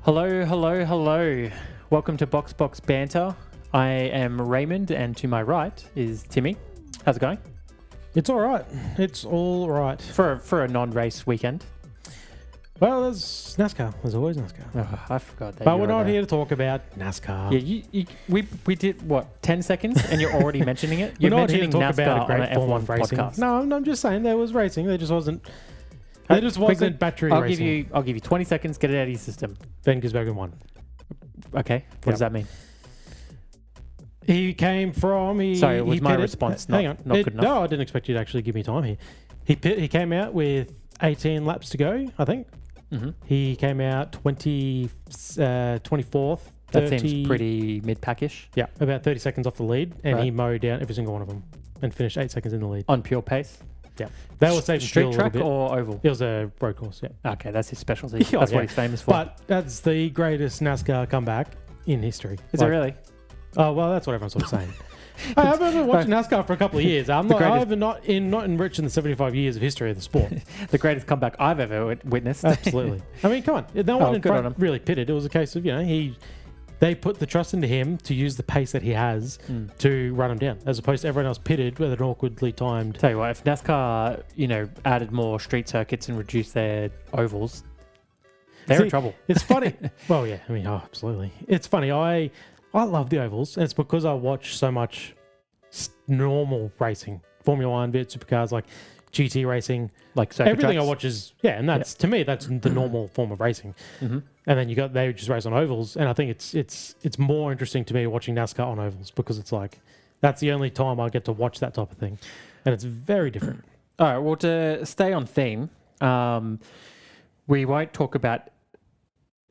Hello, hello, hello. Welcome to Box Banter. I am Raymond, and to my right is Timmy. How's it going? It's all right. It's all right. For a non-race weekend. Well, there's NASCAR. There's always NASCAR. Oh, I forgot that. But we're not here to talk about NASCAR. Yeah, we did, what, 10 seconds? And you're already mentioning it? We're You're not here mentioning to talk NASCAR about a great on an form F1 of racing. podcast. No, I'm just saying there was racing. There just wasn't. There just wasn't battery racing. I'll give you 20 seconds. Get it out of your system. Ben Gisbergen won. Okay. What does that mean? He came from. Sorry, it was my response. Not good enough. No, I didn't expect you to actually give me time here. He came out with 18 laps to go, I think. Mm-hmm. He came out 24th. That seems pretty mid-packish. Yeah, about 30 seconds off the lead, and Right. he mowed down every single one of them and finished 8 seconds in the lead. On pure pace? Yeah. They were saving Street fuel a track little bit. or oval? It was a road course, yeah. Okay, that's his specialty. Yeah, That's yeah. what he's famous for. But that's the greatest NASCAR comeback in history. Is it really? Oh, well, that's what everyone's sort of saying. I've been watching NASCAR for a couple of years. I've not enriched in the 75 years of history of the sport. The greatest comeback I've ever witnessed. Absolutely. I mean, come on. No one in front really pitted. It was a case of, they put the trust into him to use the pace that he has to run him down, as opposed to everyone else pitted with an awkwardly timed. Tell you what, if NASCAR, added more street circuits and reduced their ovals, they're in trouble. It's funny. Well, yeah, I mean, absolutely. It's funny. I love the ovals, and it's because I watch so much normal racing, Formula One, bit supercars, like GT racing, like everything I watch is and that's to me that's the normal form of racing. Mm-hmm. And then they just race on ovals, and I think it's more interesting to me watching NASCAR on ovals because it's like that's the only time I get to watch that type of thing, and it's very different. All right, well, to stay on theme, we won't talk about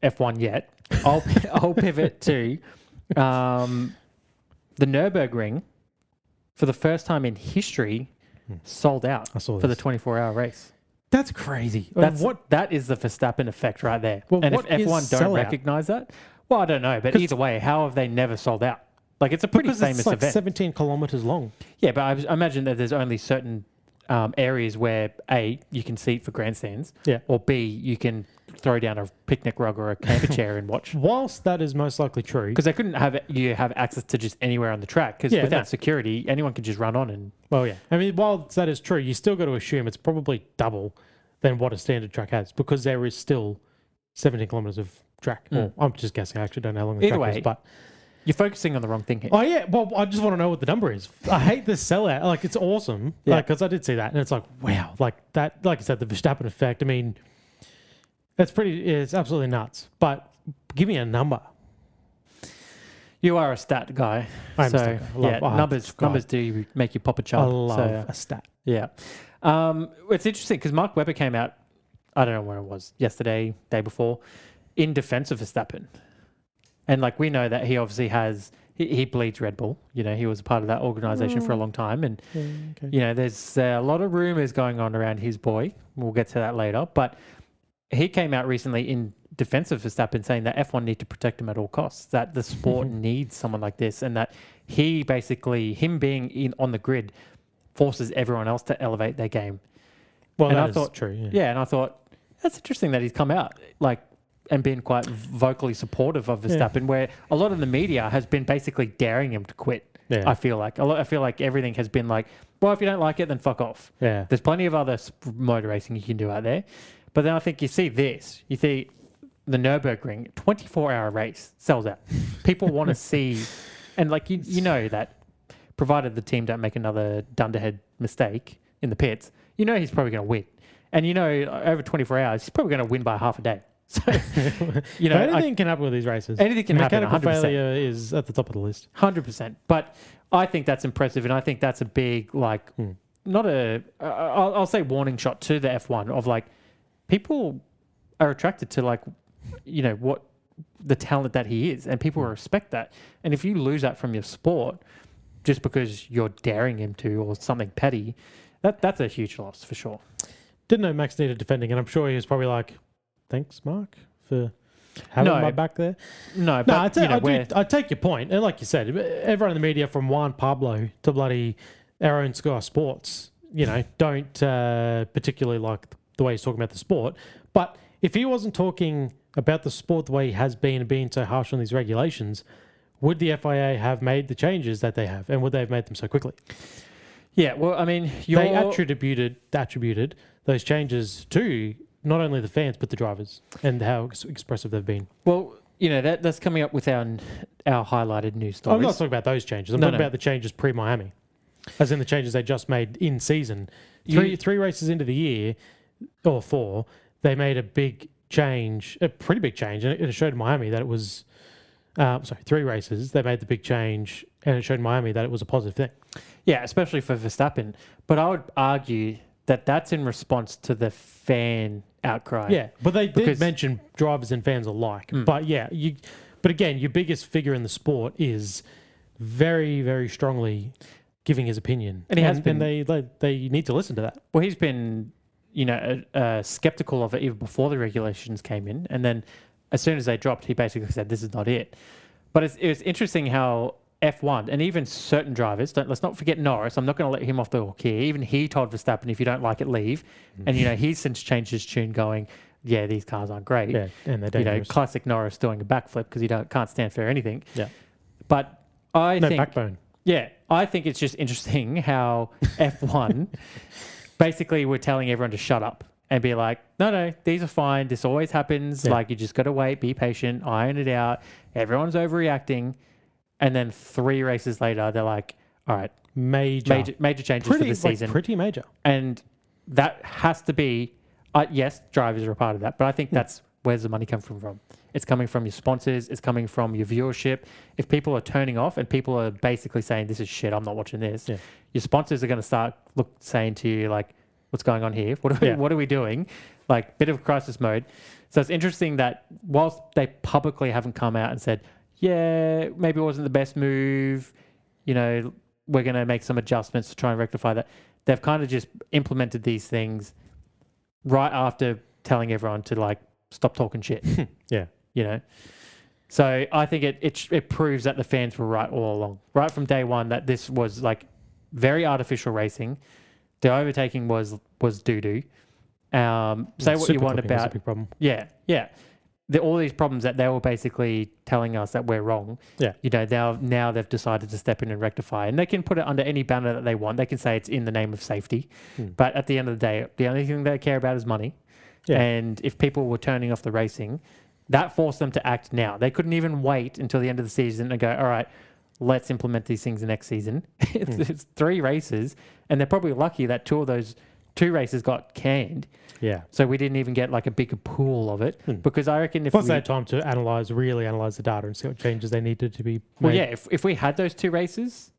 F1 yet. I'll pivot to the Nurburgring for the first time in history sold out for the 24-hour race. That's crazy. That is the Verstappen effect right there. Well, and if what is F1 don't sellout? recognize that, well, I don't know. But either way, how have they never sold out? Like, it's a pretty Because famous it's like event. 17 kilometers long. Yeah, but I imagine that there's only certain areas where A, you can seat for grandstands, or B, you can throw down a picnic rug or a camper chair and watch. Whilst that is most likely true, Because they couldn't have access to just anywhere on the track. Because without security, anyone can just run on and. well, yeah. I mean, while that is true, you still got to assume it's probably double than what a standard track has because there is still 17 kilometers of track. Well, I'm just guessing. I actually don't know how long the track is, but. You're focusing on the wrong thing here. Oh, yeah. Well, I just want to know what the number is. I hate this sellout. Like, it's awesome. Yeah. Because I did see that. And it's like, wow. Like, that, like I said, the Verstappen effect. I mean, it's absolutely nuts. But give me a number. You are a stat guy. I'm a stat guy. Numbers do make you pop a chart. I love a stat. Yeah. It's interesting because Mark Webber came out, I don't know when it was, yesterday, day before, in defense of Verstappen. And like we know that he obviously he bleeds Red Bull. He was a part of that organization for a long time. And, there's a lot of rumors going on around his boy. We'll get to that later. But he came out recently in defense of Verstappen saying that F1 need to protect him at all costs, that the sport needs someone like this, and that he basically, him being on the grid, forces everyone else to elevate their game. Well, and that is true. Yeah. And I thought, that's interesting that he's come out and been quite vocally supportive of Verstappen, where a lot of the media has been basically daring him to quit. Yeah. I feel like everything has been like, well, if you don't like it, then fuck off. Yeah. There's plenty of other motor racing you can do out there. But then I think you see the Nurburgring 24-hour race sells out. People want to see, and like you know that provided the team don't make another dunderhead mistake in the pits, he's probably going to win. And over 24 hours, he's probably going to win by half a day. So, anything can happen with these races. Anything can happen. Mechanical failure is at the top of the list. 100%. But I think that's impressive, and I think that's a big, I'll say warning shot to the F1 of people are attracted to what the talent that he is, and people respect that. And if you lose that from your sport just because you're daring him to or something petty, that's a huge loss for sure. Didn't know Max needed defending, and I'm sure he was probably like, thanks, Mark, for having my back there. No, but I take your point. And like you said, everyone in the media from Juan Pablo to bloody our own Sky Sports, don't particularly like the way he's talking about the sport. But if he wasn't talking about the sport the way he has been and being so harsh on these regulations, would the FIA have made the changes that they have, and would they have made them so quickly? Yeah, well, I mean, They attributed those changes to not only the fans but the drivers and how expressive they've been. Well, that's coming up with our highlighted news stories. I'm not talking about those changes. I'm talking about the changes pre-Miami, as in the changes they just made in season. Three races into the year, or 4, they made a big change, a pretty big change, and it showed Miami that it was. 3 races, they made the big change, and it showed Miami that it was a positive thing. Yeah, especially for Verstappen. But I would argue that that's in response to the fan outcry. Yeah, but they did mention drivers and fans alike. But yeah, but again, your biggest figure in the sport is very, very strongly giving his opinion, and he has been. And they need to listen to that. Well, he's been, skeptical of it even before the regulations came in, and then as soon as they dropped, he basically said, "This is not it." But it's interesting how F1 and even certain drivers, let's not forget Norris. I'm not going to let him off the hook here. Even he told Verstappen, "If you don't like it, leave." And he's since changed his tune, going, "Yeah, these cars aren't great." Yeah, and they're dangerous. Classic Norris doing a backflip because he can't stand for anything. Yeah, but I think backbone. Yeah, I think it's just interesting how F1 basically were telling everyone to shut up. And be like, no, these are fine. This always happens. Yeah. Like, you just got to wait, be patient, iron it out. Everyone's overreacting. And then 3 races later, they're like, all right, major changes for the season. Pretty major. And that has to be, yes, drivers are a part of that. But I think that's where's the money coming from. It's coming from your sponsors. It's coming from your viewership. If people are turning off and people are basically saying, this is shit, I'm not watching this, your sponsors are going to start saying to you, like, what's going on here? What are we doing? Like, bit of crisis mode. So it's interesting that whilst they publicly haven't come out and said, yeah, maybe it wasn't the best move, we're going to make some adjustments to try and rectify that. They've kind of just implemented these things right after telling everyone to, like, stop talking shit. Yeah. So I think it proves that the fans were right all along. Right from day one that this was, like, very artificial racing. The overtaking was doo-doo. Say what you want about... a big problem. Yeah. All these problems that they were basically telling us that we're wrong. Yeah. Now they've decided to step in and rectify. And they can put it under any banner that they want. They can say it's in the name of safety. But at the end of the day, the only thing they care about is money. Yeah. And if people were turning off the racing, that forced them to act now. They couldn't even wait until the end of the season and go, all right, let's implement these things next season. It's 3 races, and they're probably lucky that 2 of those 2 races got canned. Yeah. So we didn't even get like a bigger pool of it, because I reckon if plus they had time to really analyze the data and see what changes they needed to be made. Well, yeah, if we had those 2 races,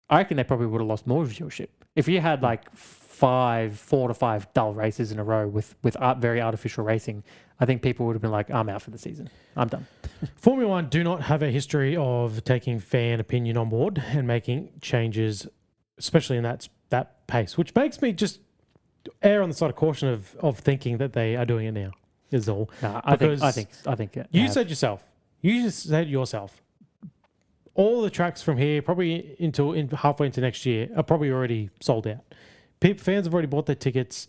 I reckon they probably would have lost more viewership. If you had like 4 to 5 dull races in a row with very artificial racing, I think people would have been like, I'm out for the season. I'm done. Formula One do not have a history of taking fan opinion on board and making changes, especially in that pace, which makes me just err on the side of caution of thinking that they are doing it now. Is all. I think you said yourself. All the tracks from here, probably halfway into next year, are probably already sold out. Fans have already bought their tickets.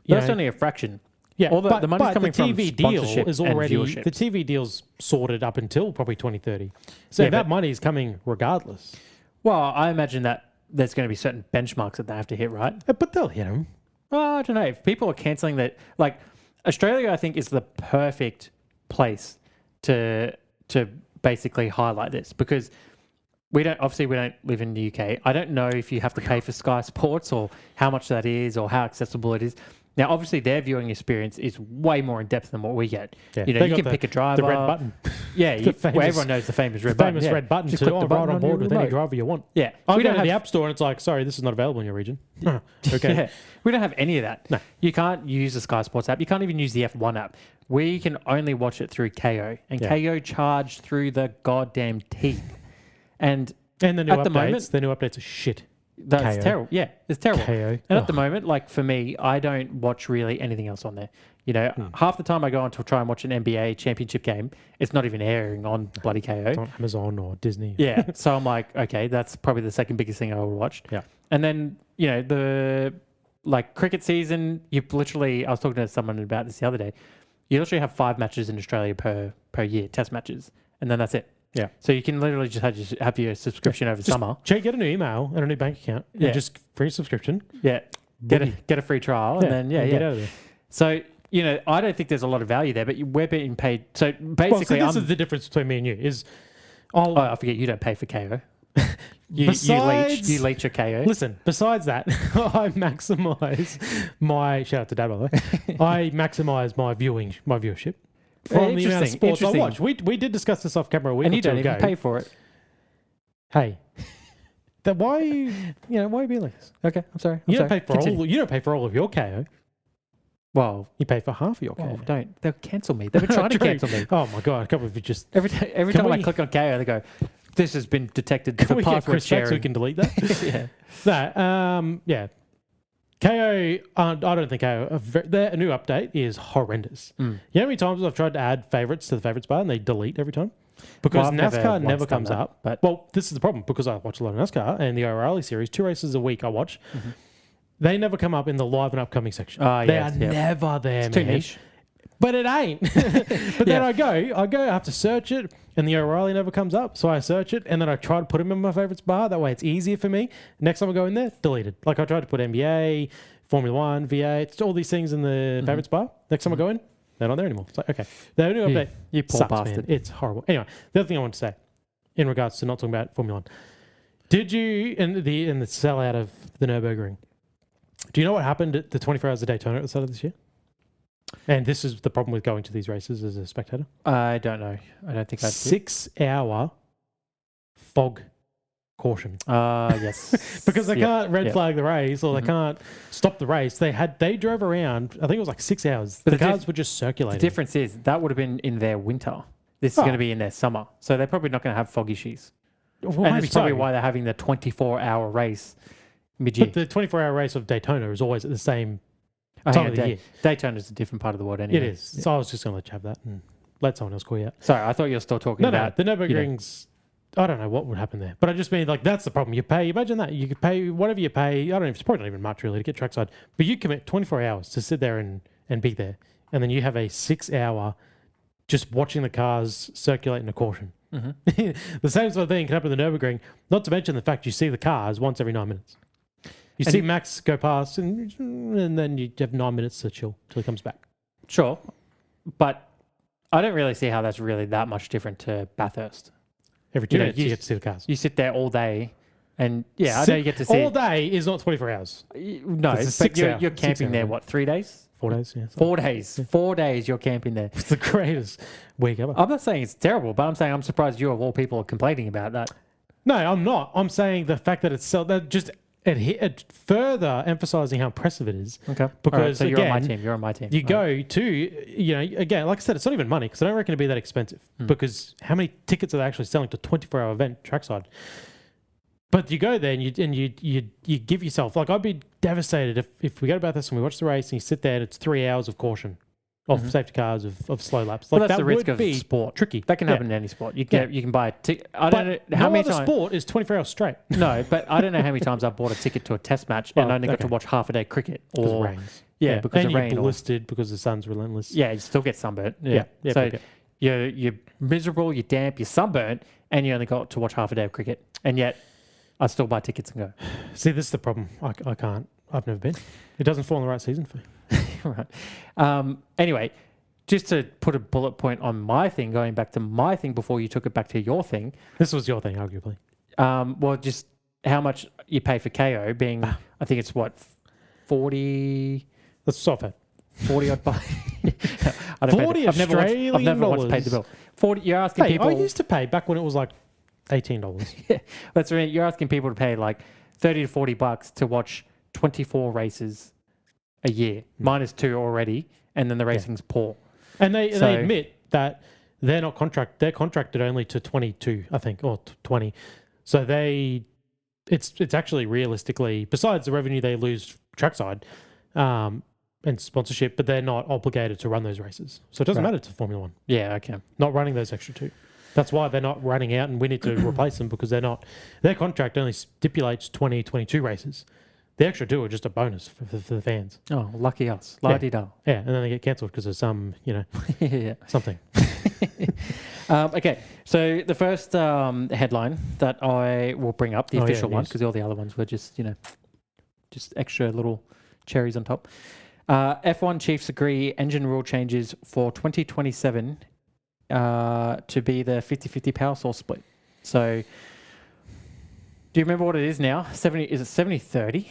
That's only a fraction. Yeah, all the money's coming the TV from sponsorship deal is already and viewership. The TV deal's sorted up until probably 2030. So that money is coming regardless. Well, I imagine that there's going to be certain benchmarks that they have to hit, right? But they'll hit them. Well, I don't know. If people are cancelling that, like Australia, I think is the perfect place to basically highlight this, because we don't live in the UK. I don't know if you have to pay for Sky Sports or how much that is or how accessible it is. Now, obviously, their viewing experience is way more in depth than what we get. Yeah. You can pick a driver. The red button. Yeah, everyone knows the famous red button. Red button Just to click the button right on board with any remote. driver you want. Yeah. I go to the App Store and it's like, sorry, this is not available in your region. Okay. Yeah. We don't have any of that. No. You can't use the Sky Sports app. You can't even use the F1 app. We can only watch it through KO. And KO charged through the goddamn teeth. And the new updates are shit. That's KO. terrible. Yeah, it's terrible. KO. And at the moment, like for me, I don't watch really anything else on there. Half the time I go on to try and watch an NBA championship game, it's not even airing on bloody KO. It's on Amazon or Disney. Yeah. So I'm like, okay, that's probably the second biggest thing I would watch. Yeah. And then, the like cricket season, I was talking to someone about this the other day. You literally have 5 matches in Australia per year, test matches, and then that's it. Yeah. So you can literally just have your subscription over summer. Get a new email and a new bank account. Yeah. And just free subscription. Yeah. Get a free trial and then get out of there. So I don't think there's a lot of value there, but we're being paid. So basically, this is the difference between me and you. I forget you don't pay for KO. You leech your KO. Listen, besides that, I maximise my shout out to Dad, by the way. I maximise my viewership from the amount of sports I watch. We did discuss this off camera a week or two ago. And you don't even pay for it. Hey, why are you being like this? Okay, I'm sorry. You don't pay for all of your KO. Well, you pay for half of your KO. They'll cancel me. They've been trying to cancel me. Oh my god! A couple of you just every time I click on KO, they go, "This has been detected for password sharing." So we can delete that. Yeah. KO. I don't think KO. Their new update is horrendous. You know how many times I've tried to add favorites to the favorites bar and they delete every time? Because NASCAR never comes up. Well, this is the problem because I watch a lot of NASCAR and the O'Reilly series, 2 races a week I watch. Mm-hmm. They never come up in the live and upcoming section. They are never there, it's man. Too niche. But it ain't. But then I have to search it, and the O'Reilly never comes up. So I search it, and then I try to put him in my favorites bar. That way it's easier for me. Next time I go in there, deleted. Like I tried to put NBA, Formula 1, V8, it's all these things in the favorites bar. Next time I go in, they're not there anymore. It's like, okay. The new update. You poor bastard. Man. It's horrible. Anyway, the other thing I want to say, in regards to not talking about Formula 1, did you, in the sellout of the Nurburgring, do you know what happened at the 24 Hours of Daytona at the start of this year? And this is the problem with going to these races as a spectator. I don't know. I don't think I 6-hour fog caution. Yes. Because they can't red flag the race or they can't stop the race. They drove around, I think it was like 6 hours. But the cars were just circulating. The difference is that would have been in their winter. This is going to be in their summer. So they're probably not going to have fog issues. Well, and that's probably why they're having the 24-hour race mid-year. But the 24-hour race of Daytona is always at the same time of the year. Daytona is a different part of the world anyway. It is. Yeah. So I was just going to let you have that and let someone else call you out. Sorry, I thought you were still talking about... No, the Nürburgring's... I don't know what would happen there. But I just mean, like, that's the problem. You pay... Imagine that. You could pay whatever you pay. I don't know. It's probably not even much, really, to get trackside. But you commit 24 hours to sit there and be there. And then you have a 6-hour just watching the cars circulate in a caution. Mm-hmm. The same sort of thing can happen at the Nürburgring. Not to mention the fact you see the cars once every 9 minutes. You see Max go past, and then you have 9 minutes to chill till he comes back. Sure. But I don't really see how that's really that much different to Bathurst. Every 2 minutes you get to see the cars. You sit there all day, and I know you get to see... All day is not 24 hours. No, but you're camping there, 3 days? 4 days, yeah. 4 days. Yeah. 4 days you're camping there. It's the greatest week ever. I'm not saying it's terrible, but I'm saying I'm surprised you of all people are complaining about that. No, I'm not. I'm saying the fact that it's it further emphasizing how impressive it is. Okay. Because so you're on my team. You're on my team. You go to, again, like I said, it's not even money because I don't reckon it'd be that expensive because how many tickets are they actually selling to 24-hour event trackside? But you go there and you give yourself, like I'd be devastated if we go to Bathurst and we watch the race and you sit there and it's 3 hours of caution. Of safety cars, of slow laps. Like that's the risk of sport. Tricky. That can happen in any sport. You can buy a ticket. I don't know how many times. Sport is 24 hours straight. No, but I don't know how many times I bought a ticket to a test match and only got to watch half a day cricket. Because it rains. Yeah, because of rain. And you're blistered because the sun's relentless. Yeah, you still get sunburnt. Yeah. So you're miserable, you're damp, you're sunburnt, and you only got to watch half a day of cricket. And yet, I still buy tickets and go. See, this is the problem. I can't. I've never been. It doesn't fall in the right season for me. Right. Anyway, just to put a bullet point on my thing, going back to my thing before you took it back to your thing. This was your thing, arguably. Well, just how much you pay for KO being, I think it's 40... That's soft. 40 odd bucks. I've never once paid the bill. 40. You're asking people... I used to pay back when it was like $18. Yeah, that's right. You're asking people to pay like $30 to $40 to watch 24 races a year, minus 2 already, and then the racing's poor. And they admit that they're not they're contracted only to 22, I think, or 20. So it's actually realistically, besides the revenue they lose trackside and sponsorship, but they're not obligated to run those races. So it doesn't matter to Formula 1. Yeah, okay. Not running those extra 2. That's why they're not running out and we need to replace them because their contract only stipulates 20, 22 races. The extra 2 are just a bonus for the fans. Oh, lucky us. La-di-da. Yeah, and then they get cancelled because of some, Yeah. something. Okay, so the first headline that I will bring up, the official one, because all the other ones were just, just extra little cherries on top. F1 chiefs agree engine rule changes for 2027 to be the 50-50 power source split. So, do you remember what it is now? Is it 70-30?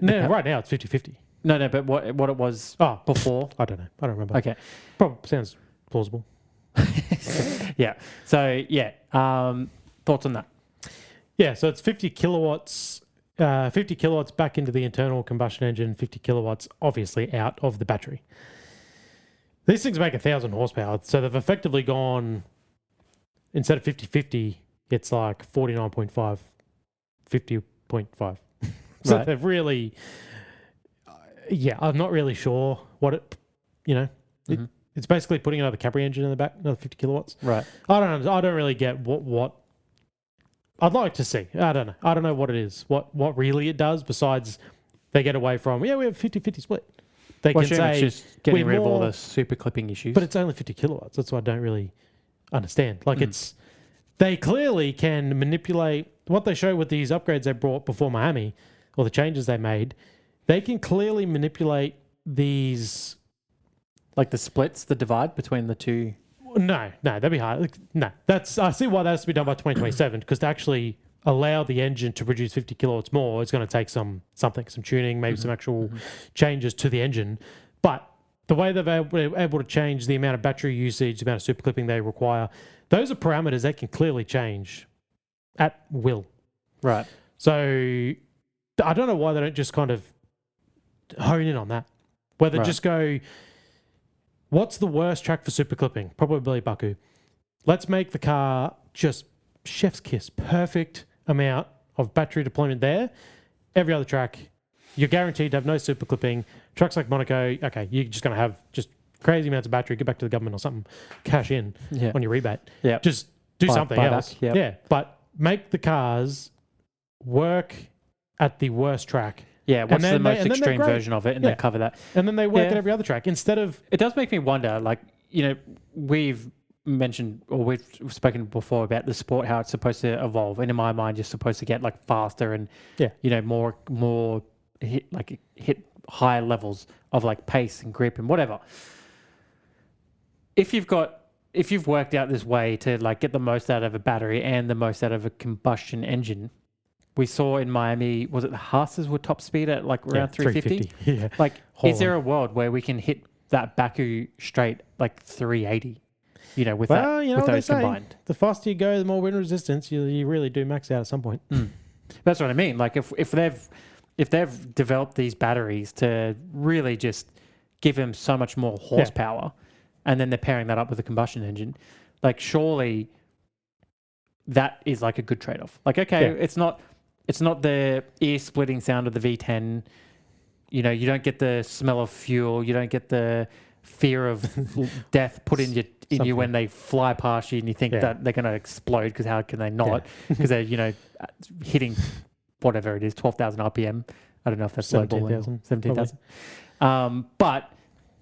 No, right now it's 50-50. No, but what it was before? I don't know. I don't remember. Okay. Probably sounds plausible. Yeah. So, thoughts on that? Yeah, so it's 50 kilowatts 50 kilowatts back into the internal combustion engine, 50 kilowatts obviously out of the battery. These things make 1,000 horsepower. So they've effectively gone, instead of 50-50, it's like 49.5, 50.5. So Right. they've really, I'm not really sure what it, it's basically putting another Capri engine in the back, another 50 kilowatts. Right. I don't know. I don't really get what I'd like to see. I don't know. I don't know what it is. What really it does besides they get away from, we have a 50-50 split. They can say it's just getting rid of all the super clipping issues. But it's only 50 kilowatts. That's what I don't really understand. Like they clearly can manipulate what they show with these upgrades they brought before Miami or the changes they made. They can clearly manipulate these. Like the splits, the divide between the two. No, that'd be hard. No, I see why that has to be done by 2027 because to actually allow the engine to produce 50 kilowatts more, it's going to take some tuning, maybe some actual changes to the engine. But the way they've able to change the amount of battery usage, the amount of super clipping they require, those are parameters they can clearly change at will. Right. So I don't know why they don't just kind of hone in on that. Where they just go, what's the worst track for super clipping? Probably Baku. Let's make the car just chef's kiss. Perfect amount of battery deployment there. Every other track, you're guaranteed to have no super clipping. Tracks like Monaco, okay, you're just going to have just crazy amounts of battery. Get back to the government or something. Cash in on your rebate. Yeah. Just do something else. Yep. Yeah. But make the cars work at the worst track. Yeah, what's the most extreme version of it, and then cover that. And then they work at every other track instead of. It does make me wonder, like, we've mentioned or we've spoken before about the sport, how it's supposed to evolve, and in my mind, you're supposed to get like faster and more hit higher levels of like pace and grip and whatever. If you've worked out this way to like get the most out of a battery and the most out of a combustion engine. We saw in Miami, was it the Haas's were top speed at like around 350? Yeah. Like, is there a world where we can hit that Baku straight like 380? With those combined. The faster you go, the more wind resistance. You really do max out at some point. That's what I mean. Like if they've developed these batteries to really just give them so much more horsepower, and then they're pairing that up with a combustion engine, like surely that is like a good trade-off. Like it's not the ear-splitting sound of the V10. You don't get the smell of fuel. You don't get the fear of death put in you when they fly past you, and you think that they're going to explode because how can they not? Because they're hitting whatever it is, 12,000 RPM. I don't know if that's 17,000. But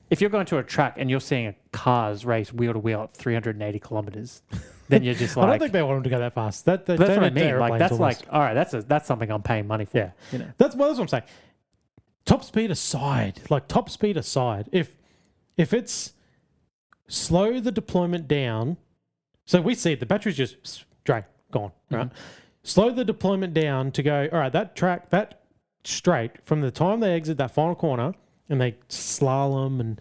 if you're going to a track and you're seeing a cars race wheel to wheel at 380 kilometers, then you're just like, I don't think they want them to go that fast. That's what I mean. Like that's almost. Like, all right, that's something I'm paying money for. Yeah, that's what I'm saying. Top speed aside, if it's slow the deployment down, so we see the battery's just drain gone, right? Slow the deployment down to go. All right, that straight from the time they exit that final corner and they slalom, and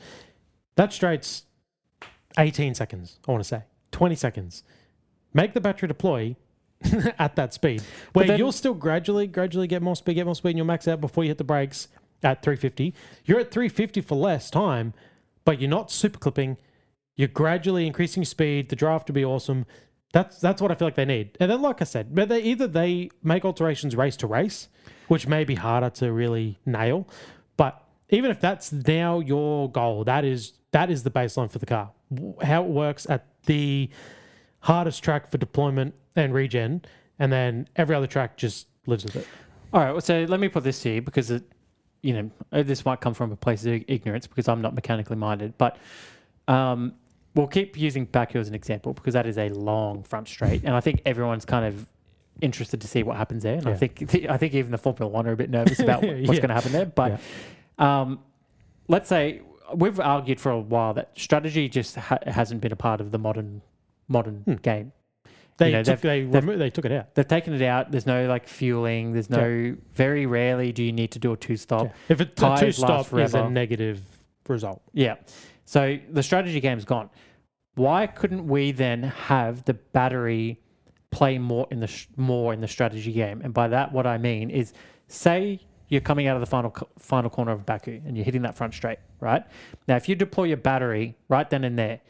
that straight's 18 seconds. I want to say 20 seconds. Make the battery deploy at that speed, where you'll still gradually get more speed, and you'll max out before you hit the brakes at 350. You're at 350 for less time, but you're not super clipping. You're gradually increasing your speed. The draft to be awesome. That's what I feel like they need. And then, like I said, they make alterations race to race, which may be harder to really nail. But even if that's now your goal, that is the baseline for the car. How it works at the hardest track for deployment and regen, and then every other track just lives with it. All right, well, so let me put this here because this might come from a place of ignorance because I'm not mechanically minded, but we'll keep using Baku as an example because that is a long front straight, and I think everyone's kind of interested to see what happens there. And I think even the Formula One are a bit nervous about what's going to happen there. But let's say we've argued for a while that strategy just hasn't been a part of the modern game. They took it out. They've taken it out. There's no like fueling. There's no. Very rarely do you need to do a two-stop. Yeah. If a two-stop is a negative result. Yeah. So the strategy game's gone. Why couldn't we then have the battery play more in the strategy game? And by that, what I mean is, say you're coming out of the final corner of Baku and you're hitting that front straight, right? Now, if you deploy your battery right then and there,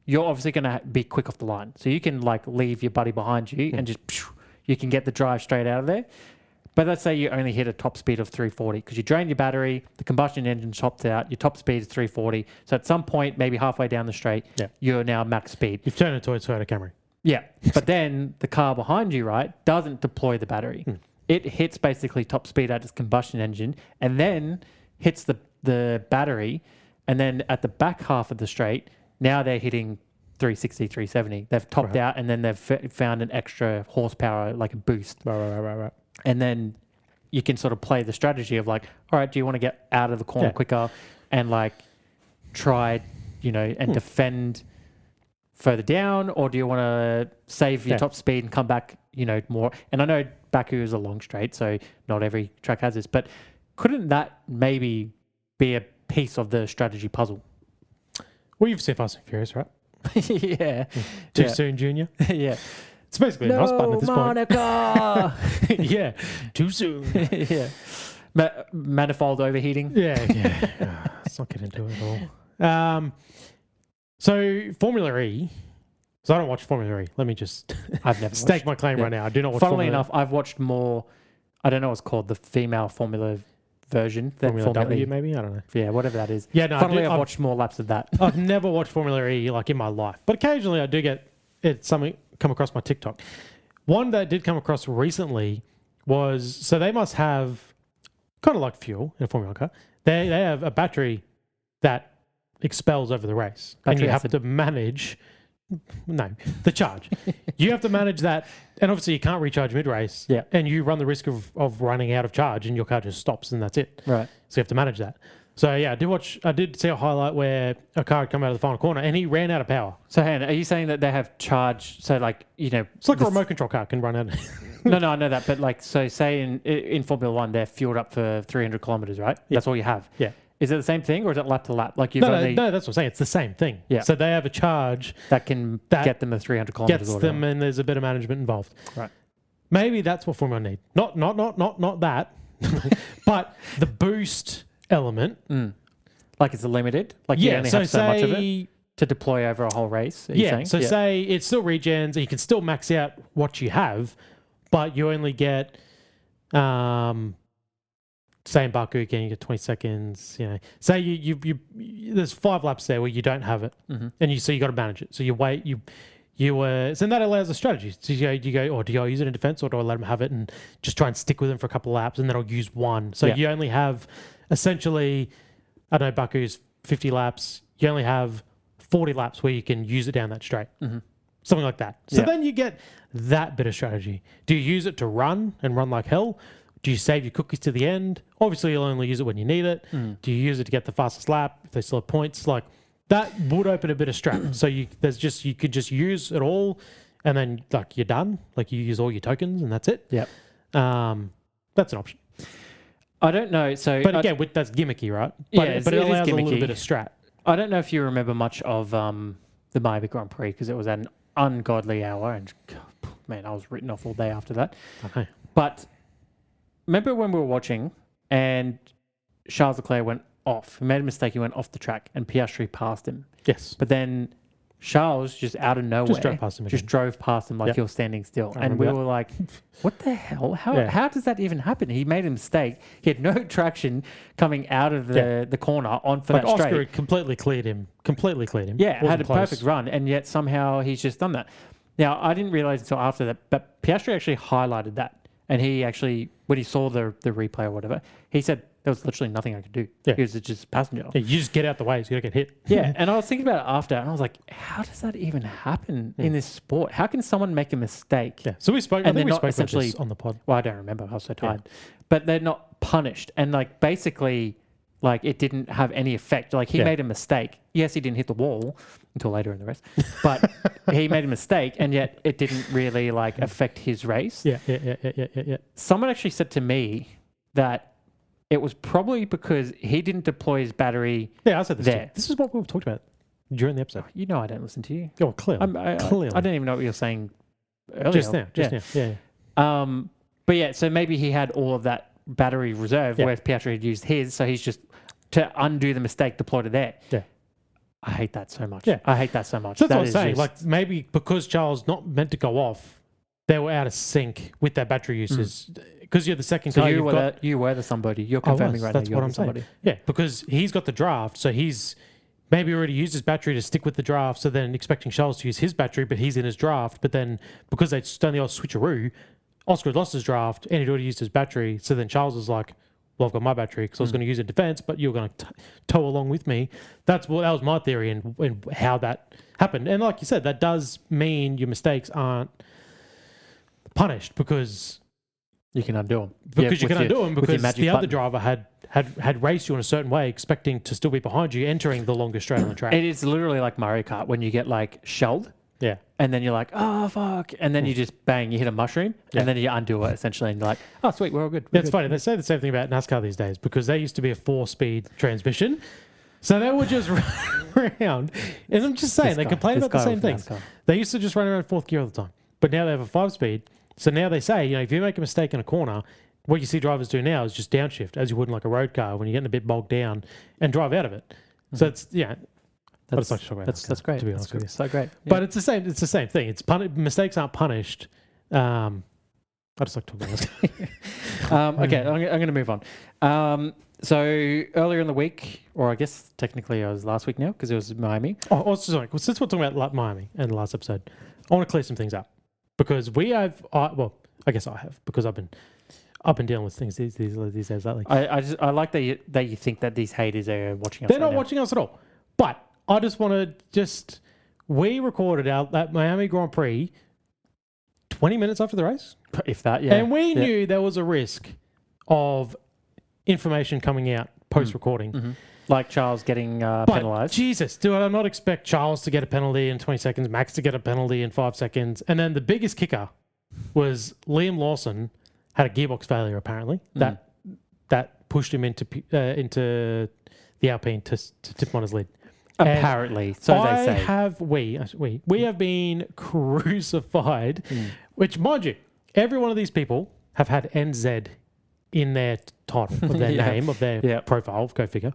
you're obviously going to be quick off the line. So you can like leave your buddy behind you and just you can get the drive straight out of there. But let's say you only hit a top speed of 340 because you drain your battery, the combustion engine chops out, your top speed is 340. So at some point, maybe halfway down the straight, you're now max speed. You've turned into a Toyota Camry. Yeah. But then the car behind you, right, doesn't deploy the battery. It hits basically top speed at its combustion engine and then hits the battery. And then at the back half of the straight, now they're hitting 360, 370. They've topped out and then they've found an extra horsepower, like a boost. Right. And then you can sort of play the strategy of like, all right, do you want to get out of the corner quicker and like try, and defend further down, or do you want to save your top speed and come back, more? And I know Baku is a long straight, so not every track has this, but couldn't that maybe be a piece of the strategy puzzle? Well, you've seen Fast and Furious, right? Yeah. Too soon, Junior. Yeah. It's basically a NOS button at this Monica! point. Yeah. Too soon. Yeah. Manifold overheating. Yeah. Let's not get into it at all. So Formula E. So I don't watch Formula E. Let me just I've never stake my claim right now. I do not watch Funnily enough, I've watched more, I don't know what's called, the female Formula version. Formula W, maybe? I don't know. Yeah, whatever that is. Yeah, no. Funnily, I've watched more laps of that. I've never watched Formula E like in my life. But occasionally I do get something come across my TikTok. One that did come across recently was, so they must have, kind of like fuel in a Formula car, they have a battery that expels over the race. And you have to manage... No, the charge. You have to manage that, and obviously you can't recharge mid-race. Yeah. And you run the risk of running out of charge, and your car just stops, and that's it. Right. So you have to manage that. So yeah, I did see a highlight where a car had come out of the final corner, and he ran out of power. So Hannah, are you saying that they have charge? So like it's like a remote control car can run out. No, I know that, but like, so say in Formula One, they're fueled up for 300 kilometers, right? Yeah. That's all you have. Yeah. Is it the same thing, or is it lap to lap? Like no, that's what I'm saying. It's the same thing. Yeah. So they have a charge that get them to 300 kilometers. Gets them, and there's a bit of management involved. Right. Maybe that's what Formula need. Not that, but the boost element. Like it's limited. Like you only have so much of it to deploy over a whole race. Say it still regens, and you can still max out what you have, but you only get. Say in Baku again, you get 20 seconds. Say you there's 5 laps there where you don't have it, and you got to manage it. So you wait, so that allows a strategy. So you go, or do I use it in defense, or do I let them have it and just try and stick with them for a couple of laps, and then I'll use one. So you only have essentially, I don't know, Baku's 50 laps. You only have 40 laps where you can use it down that straight. Something like that. So then you get that bit of strategy. Do you use it to run like hell? Do you save your cookies to the end? Obviously, you'll only use it when you need it. Do you use it to get the fastest lap if they still have points? Like that would open a bit of strap. So you could just use it all, and then like you're done. Like you use all your tokens, and that's it. Yep. That's an option. I don't know. So, but again, that's gimmicky, right? But it allows a little bit of strat. I don't know if you remember much of the Miami Grand Prix because it was an ungodly hour, and man, I was written off all day after that. Okay. But remember when we were watching and Charles Leclerc went off. He made a mistake. He went off the track and Piastri passed him. Yes. But then Charles just out of nowhere drove past him like he was standing still. And we were like, what the hell? How does that even happen? He made a mistake. He had no traction coming out of the corner on for that straight. Oscar completely cleared him. Yeah, had a perfect run. And yet somehow he's just done that. Now, I didn't realize until after that, but Piastri actually highlighted that. And he actually, when he saw the replay or whatever, he said there was literally nothing I could do. Yeah. He was just a passenger. Yeah, you just get out the way, so you don't get hit. Yeah, and I was thinking about it after, and I was like, how does that even happen in this sport? How can someone make a mistake? Yeah. So we spoke. And I think we they're not spoke about essentially this on the pod. Well, I don't remember. I was so tired. But they're not punished, and like basically, like it didn't have any effect. Like he made a mistake. Yes, he didn't hit the wall until later in the race, but he made a mistake, and yet it didn't really like affect his race. Yeah. Someone actually said to me that it was probably because he didn't deploy his battery. Yeah, I said this. there. Too. This is what we've talked about during the episode. You know, I don't listen to you. Oh, clearly. I don't even know what you're saying earlier. Just now. Yeah. But yeah, so maybe he had all of that battery reserve, whereas Piastri had used his, so he's just to undo the mistake, deployed it there. Yeah. I hate that so much. Yeah. I hate that so much. So that's what I'm saying. Like maybe because Charles not meant to go off, they were out of sync with their battery uses. Because you're the second so car. You were the somebody. You're confirming right that's now. That's what I'm saying. Yeah, because he's got the draft, so he's maybe already used his battery to stick with the draft. So then expecting Charles to use his battery, but he's in his draft. But then because they done the old switcheroo, Oscar had lost his draft and he'd already used his battery. So then Charles was like, well, I've got my battery because I was going to use it in defense, but you're going to tow along with me. That was my theory and how that happened. And like you said, that does mean your mistakes aren't punished because you can undo them. Because you can undo them because the other driver had raced you in a certain way, expecting to still be behind you, entering the longest straight on the track. It is literally like Mario Kart when you get like shelled. Yeah. And then you're like, oh, fuck. And then you just bang, you hit a mushroom. And then you undo it essentially. And you're like, oh, sweet, we're all good. It's funny. They say the same thing about NASCAR these days because they used to be a 4-speed transmission. So they would just run around. And I'm just saying, they complain about the same things. They used to just run around 4th gear all the time. But now they have a 5-speed. So now they say, if you make a mistake in a corner, what you see drivers do now is just downshift, as you would in like a road car when you're getting a bit bogged down, and drive out of it. So it's, That's great. To be honest with you. So great. Yeah. But it's the same. It's the same thing. It's mistakes aren't punished. I just like talking about this. Okay, I'm going to move on. So earlier in the week, or I guess technically it was last week now because it was Miami. Sorry. Since we're talking about Miami and the last episode, I want to clear some things up because we have. I guess I have because I've been dealing with things these days lately. I like that you think that these haters are watching us. They're not watching us at all. But I just want to we recorded that Miami Grand Prix 20 minutes after the race. If that, yeah. And we knew there was a risk of information coming out post-recording. Mm-hmm. Like Charles getting penalised. Jesus, do I not expect Charles to get a penalty in 20 seconds, Max to get a penalty in 5 seconds? And then the biggest kicker was Liam Lawson had a gearbox failure, apparently, that pushed him into the Alpine to tip on his lid. Apparently, so they say. We have been crucified, which, mind you, every one of these people have had NZ in their title, of their name, of their profile, go figure.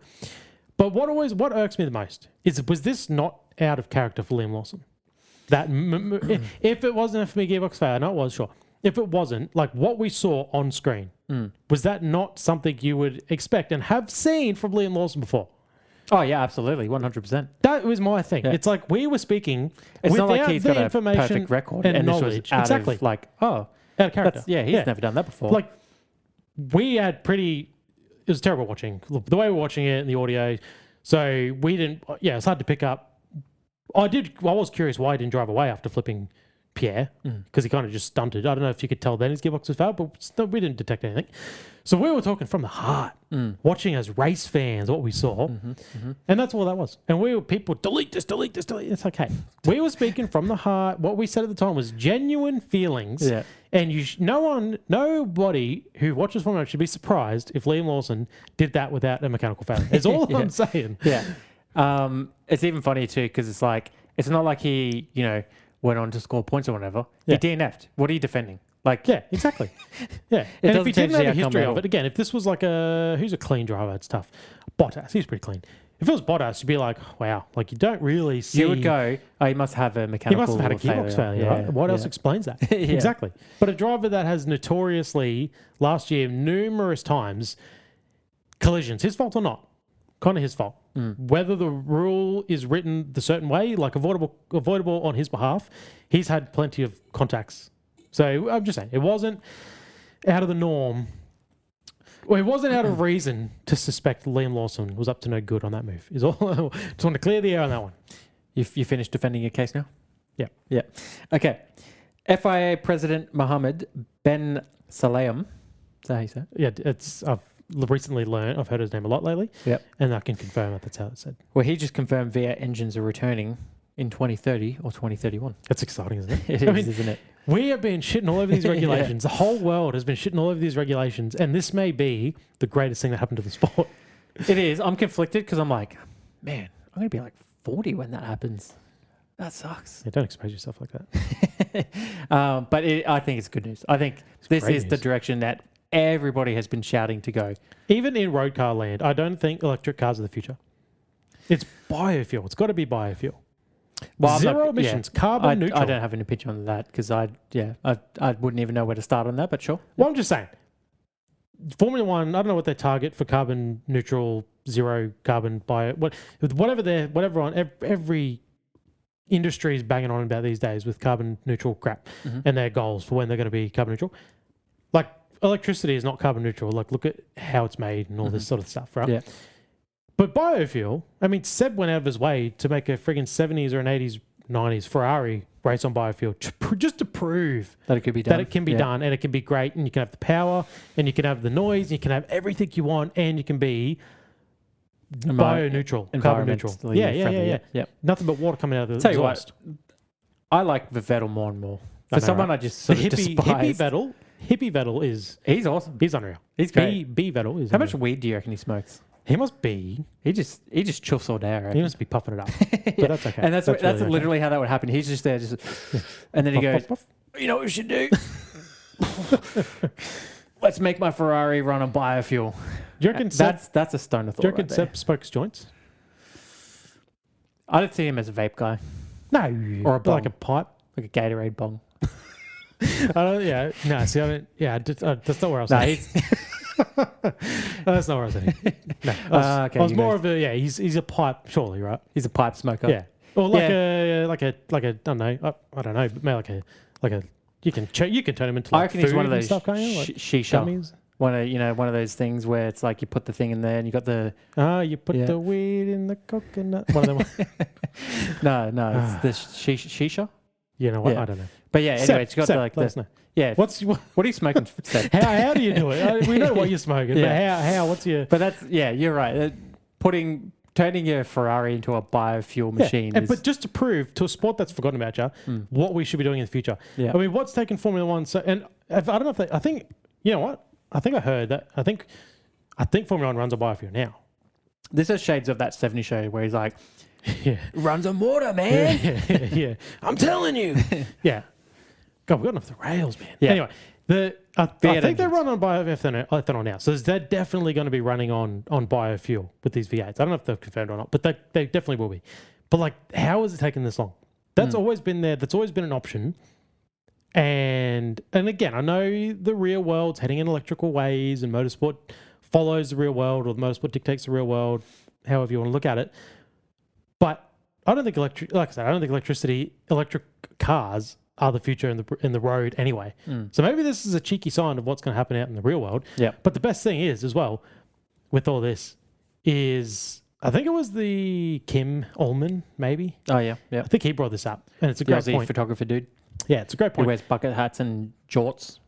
But what irks me the most was this not out of character for Liam Lawson? That if it wasn't a for me gearbox failure, I know it was, sure. If it wasn't, like what we saw on screen, was that not something you would expect and have seen from Liam Lawson before? Oh, yeah, absolutely. 100%. That was my thing. Yeah. It's like we were speaking without not like he's the got information a perfect record and This knowledge. was out exactly. Of like, out of character. He's never done that before. Like, we had it was terrible watching. Look, the way we're watching it and the audio. So we didn't, it's hard to pick up. I was curious why he didn't drive away after flipping Pierre because he kind of just stunted. I don't know if you could tell then his gearbox was failed, but we didn't detect anything. So we were talking from the heart, watching as race fans what we saw, and that's all that was. And we were people delete this. It's okay. We were speaking from the heart. What we said at the time was genuine feelings. Yeah. And nobody who watches Formula 1 should be surprised if Liam Lawson did that without a mechanical failure. That's all I'm saying. Yeah. It's even funny too because it's like it's not like he went on to score points or whatever. He DNF'd. What are you defending? Like, yeah, exactly. Yeah. And if he didn't have a history of it, again, if this was like who's a clean driver, it's tough. Bottas, he's pretty clean. If it was Bottas, you'd be like, wow, like you don't really see. You would go, he must have a mechanical failure. He must have had a gearbox failure, right? What else explains that? Exactly. But a driver that has notoriously, last year, numerous times, collisions, his fault or not, kind of his fault. Whether the rule is written the certain way, like avoidable on his behalf, he's had plenty of contacts. So I'm just saying, it wasn't out of the norm. Well, it wasn't out of reason to suspect Liam Lawson was up to no good on that move. Is all. Just want to clear the air on that one. You finished defending your case now? Yeah. Yeah. Okay. FIA President Mohammed bin Sulayem. Is that how you say it? Yeah, I've recently learned. I've heard his name a lot lately. Yep. And I can confirm that that's how it's said. Well, he just confirmed V8 engines are returning in 2030 or 2031. That's exciting, isn't it? It is, isn't it? We have been shitting all over these regulations. The whole world has been shitting all over these regulations, and this may be the greatest thing that happened to the sport. It is. I'm conflicted because I'm like, man, I'm going to be like 40 when that happens. That sucks. Yeah, don't expose yourself like that. But I think it's good news. I think this is the direction that everybody has been shouting to go. Even in road car land, I don't think electric cars are the future. It's biofuel. It's got to be biofuel. Well, zero emissions, carbon neutral. I don't have an opinion on that because I wouldn't even know where to start on that, but sure. Well, I'm just saying. Formula One, I don't know what their target for carbon neutral, zero carbon whatever on every industry is banging on about these days with carbon neutral crap and their goals for when they're going to be carbon neutral. Like electricity is not carbon neutral. Like look at how it's made and all this sort of stuff, right? Yeah. But biofuel, I mean, Seb went out of his way to make a friggin' 70s or an 80s, 90s Ferrari race on biofuel just to prove that it could be done. That it can be done and it can be great and you can have the power and you can have the noise and you can have everything you want and you can be bio-neutral, carbon neutral. Yeah. Nothing but water coming out of the exhaust. I like the Vettel more and more. For someone I just sort of despise. Hippie Vettel is... He's awesome. He's unreal. He's great. B Vettel is How much weed do you reckon he smokes? He must be. He just chuffs all day. He must be puffing it up. But that's okay. And that's really literally how that would happen. He's just there, and then he goes, puff. You know what we should do? Let's make my Ferrari run on biofuel. Do you reckon that's a stoner thought? Do you reckon Seb smokes joints? I don't see him as a vape guy. No, or a bong. Like a pipe, like a Gatorade bong. I don't. Yeah, no. See, I don't. Yeah, that's not where I was. That's not where I was heading. No, I was more of a He's a pipe, surely, right? He's a pipe smoker. Yeah, or like a I don't know, but maybe like a you can turn him into. Like, I reckon he's one of those stuff going on, like shisha. Gummies. One of those things where it's like you put the thing in there and you got the you put the weed in the coconut. One of them. no, it's the shisha. You know what? I don't know. But yeah, anyway, it's got the yeah. What are you smoking? How do you do it? We know what you're smoking, but how? What's your? But that's you're right. Turning your Ferrari into a biofuel machine. But just to prove to a sport that's forgotten about what we should be doing in the future. Yeah. I mean, what's taken Formula One? I don't know if I think you know what. I think I heard that. I think Formula One runs on biofuel now. This is shades of that 70 show where he's like, runs on water, man. Yeah. I'm telling you. Yeah. God, we've gotten off the rails, man. Yeah. Anyway, I think they run on bioethanol now. So they're definitely going to be running on biofuel with these V8s. I don't know if they've confirmed or not, but they definitely will be. But like, how has it taken this long? That's always been there. That's always been an option. And again, I know the real world's heading in electrical ways and motorsport follows the real world or the motorsport dictates the real world, however you want to look at it. But I don't think electric cars are the future in the road anyway. So maybe this is a cheeky sign of what's going to happen out in the real world. Yeah. But the best thing is, as well, with all this, is I think it was the Kim Ullman, maybe. Oh, yeah. I think he brought this up. And it's a great Aussie point. photographer dude. Yeah, it's a great point. He wears bucket hats and jorts.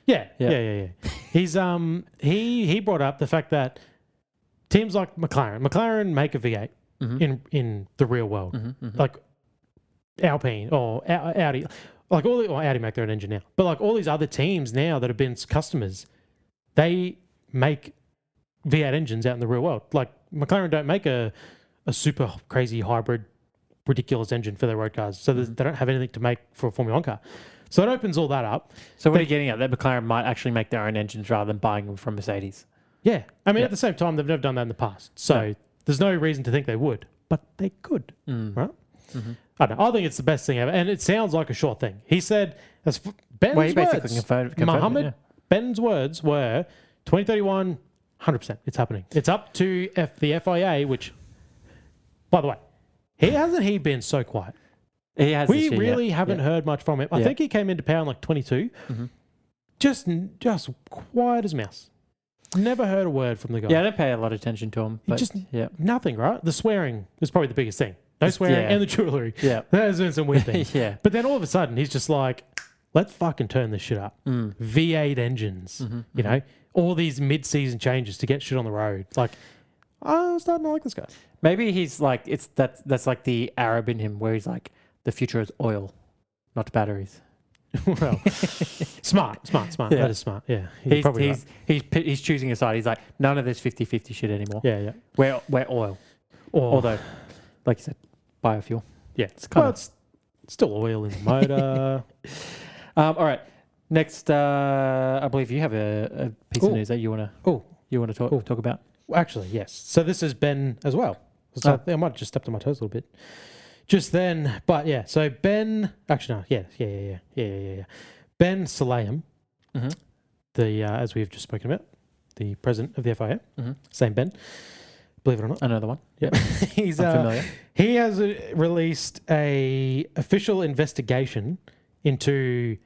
Yeah. He's he brought up the fact that teams like McLaren make a V8 in the real world. Like Alpine or Audi, like Audi make their own engine now. But like all these other teams now that have been customers, they make V8 engines out in the real world. Like McLaren don't make a super crazy hybrid, ridiculous engine for their road cars. So they don't have anything to make for a Formula 1 car. So it opens all that up. So what are you getting at? That McLaren might actually make their own engines rather than buying them from Mercedes. Yeah. I mean, at the same time, they've never done that in the past. So there's no reason to think they would. But they could, right? I don't know. I think it's the best thing ever. And it sounds like a short thing. He said, as Ben's words, Mohammed, Ben's words were 2031, 100%. It's happening. It's up to the FIA, which, by the way, hasn't he been so quiet? He has. We really haven't heard much from him. I think he came into power in like 22. Just quiet as a mouse. Never heard a word from the guy. Yeah, I don't pay a lot of attention to him. But nothing, right? The swearing is probably the biggest thing. No swearing and the jewelry. Yeah. There's been some weird things. Yeah. But then all of a sudden, he's just like, let's fucking turn this shit up. V8 engines, you know, all these mid-season changes to get shit on the road. Like, I'm starting to like this guy. Maybe he's like, that's like the Arab in him where he's like, the future is oil, not batteries. Well, smart. Yeah. That is smart. Yeah. He's choosing a side. He's like, none of this 50-50 shit anymore. Yeah. We're oil. Although, like you said, biofuel. Yeah. It's still oil in the motor. All right. Next, I believe you have a piece of news that you want to talk about. Well, actually, yes. So this is Ben as well. So I might have just stepped on my toes a little bit just then. But yeah, so Ben, actually, no, yeah. Ben Sulayem, the as we've just spoken about, the president of the FIA, same Ben, believe it or not. Another one. Yeah. I'm familiar. He has released a official investigation into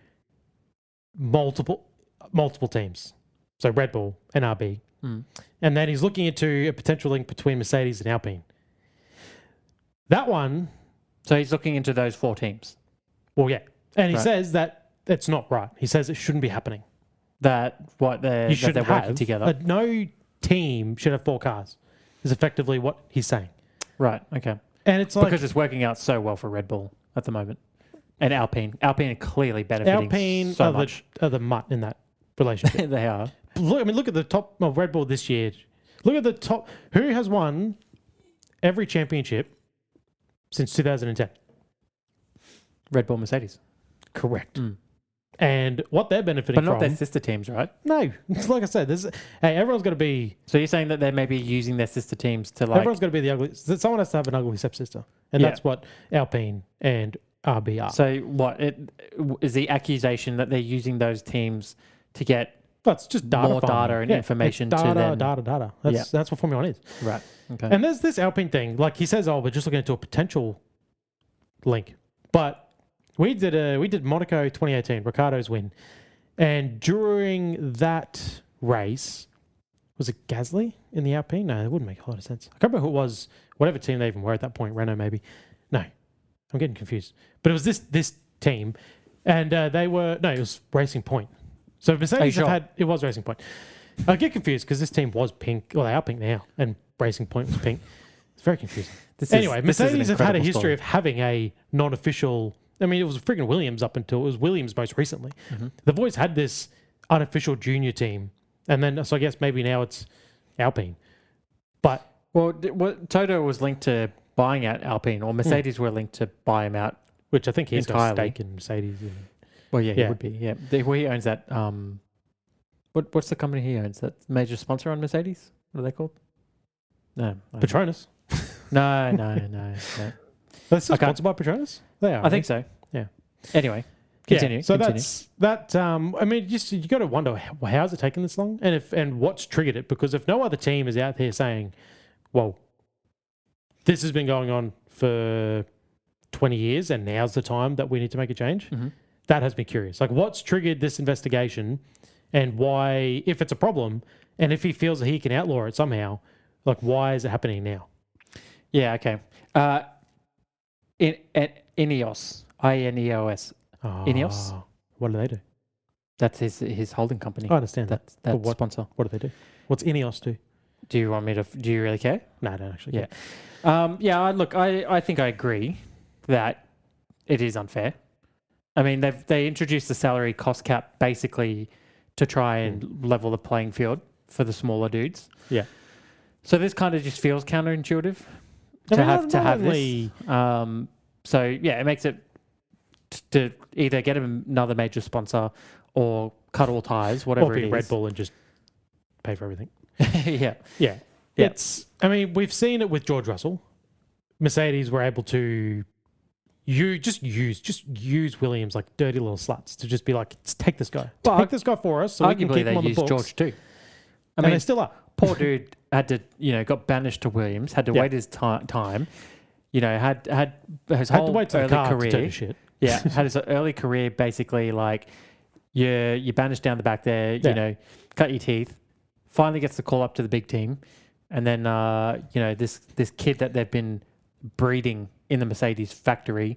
multiple teams. So Red Bull and RB. And then he's looking into a potential link between Mercedes and Alpine. That one... So he's looking into those 4 teams? Well, yeah. And he says that it's not right. He says it shouldn't be happening. They're working together? No team should have 4 cars, is effectively what he's saying. Right, okay. And it's like... Because it's working out so well for Red Bull at the moment. And Alpine. Alpine are clearly benefiting so much. Are the mutt in that relationship. They are. Look at the top of Red Bull this year. Look at the top. Who has won every championship since 2010? Red Bull, Mercedes. Correct. And what they're benefiting from... But not their sister teams, right? No. Like I said, everyone's got to be... So you're saying that they may be using their sister teams to like... Everyone's got to be the ugly... Someone has to have an ugly stepsister. And that's what Alpine and RB are. So what? Is the accusation that they're using those teams to get... Well, it's just more data and information data, to them. Data. That's what Formula 1 is. Right. Okay. And there's this Alpine thing. Like he says, we're just looking into a potential link. But we did Monaco 2018, Ricciardo's win. And during that race, was it Gasly in the Alpine? No, it wouldn't make a lot of sense. I can't remember who it was, whatever team they even were at that point, Renault maybe. No, I'm getting confused. But it was this team. And it was Racing Point. So Mercedes it was Racing Point. I get confused because this team was pink. Well, they are pink now, and Racing Point was pink. It's very confusing. Mercedes have had a history of having a non-official... I mean, it was friggin' Williams up until... It was Williams most recently. They've always had this unofficial junior team. And then, so I guess maybe now it's Alpine. But... Well, Toto was linked to buying out Alpine, or Mercedes were linked to buy him out. Which I think he's got a stake in Mercedes. Well, yeah, he would be. Yeah, he owns that. What's the company he owns? That major sponsor on Mercedes? What are they called? No, Petronas. No. They're still sponsored by Petronas. They are. I think so. Yeah. Anyway, continue. Yeah, so that's that. I mean, just you got to wonder how's it taken this long, and what's triggered it? Because if no other team is out there saying, "Well, this has been going on for 20 years, and now's the time that we need to make a change." That has me curious. Like, what's triggered this investigation and why, if it's a problem, and if he feels that he can outlaw it somehow, like, why is it happening now? Yeah, okay. Ineos. INEOS. Ineos? What do they do? That's his holding company. I understand that. That's sponsor. What do they do? What's Ineos do? Do you want me to... Do you really care? No, I don't actually care. Look, I think I agree that it is unfair. I mean, they introduced the salary cost cap basically to try and level the playing field for the smaller dudes. Yeah. So this kind of just feels counterintuitive to have this. So yeah, it makes it to either get another major sponsor or cut all ties, whatever it is. Or be Red Bull and just pay for everything. Yeah. I mean, we've seen it with George Russell. Mercedes were able to use Williams like dirty little sluts to just be like, take this guy. Take this guy for us so we can keep him on the books. George too. I mean, they still are. Poor dude had to, got banished to Williams, had to wait his time, had his whole early career. Shit. Yeah, had his early career basically like you banish down the back there, you know, cut your teeth. Finally gets the call up to the big team, and then you know, this kid that they've been breeding in the Mercedes factory,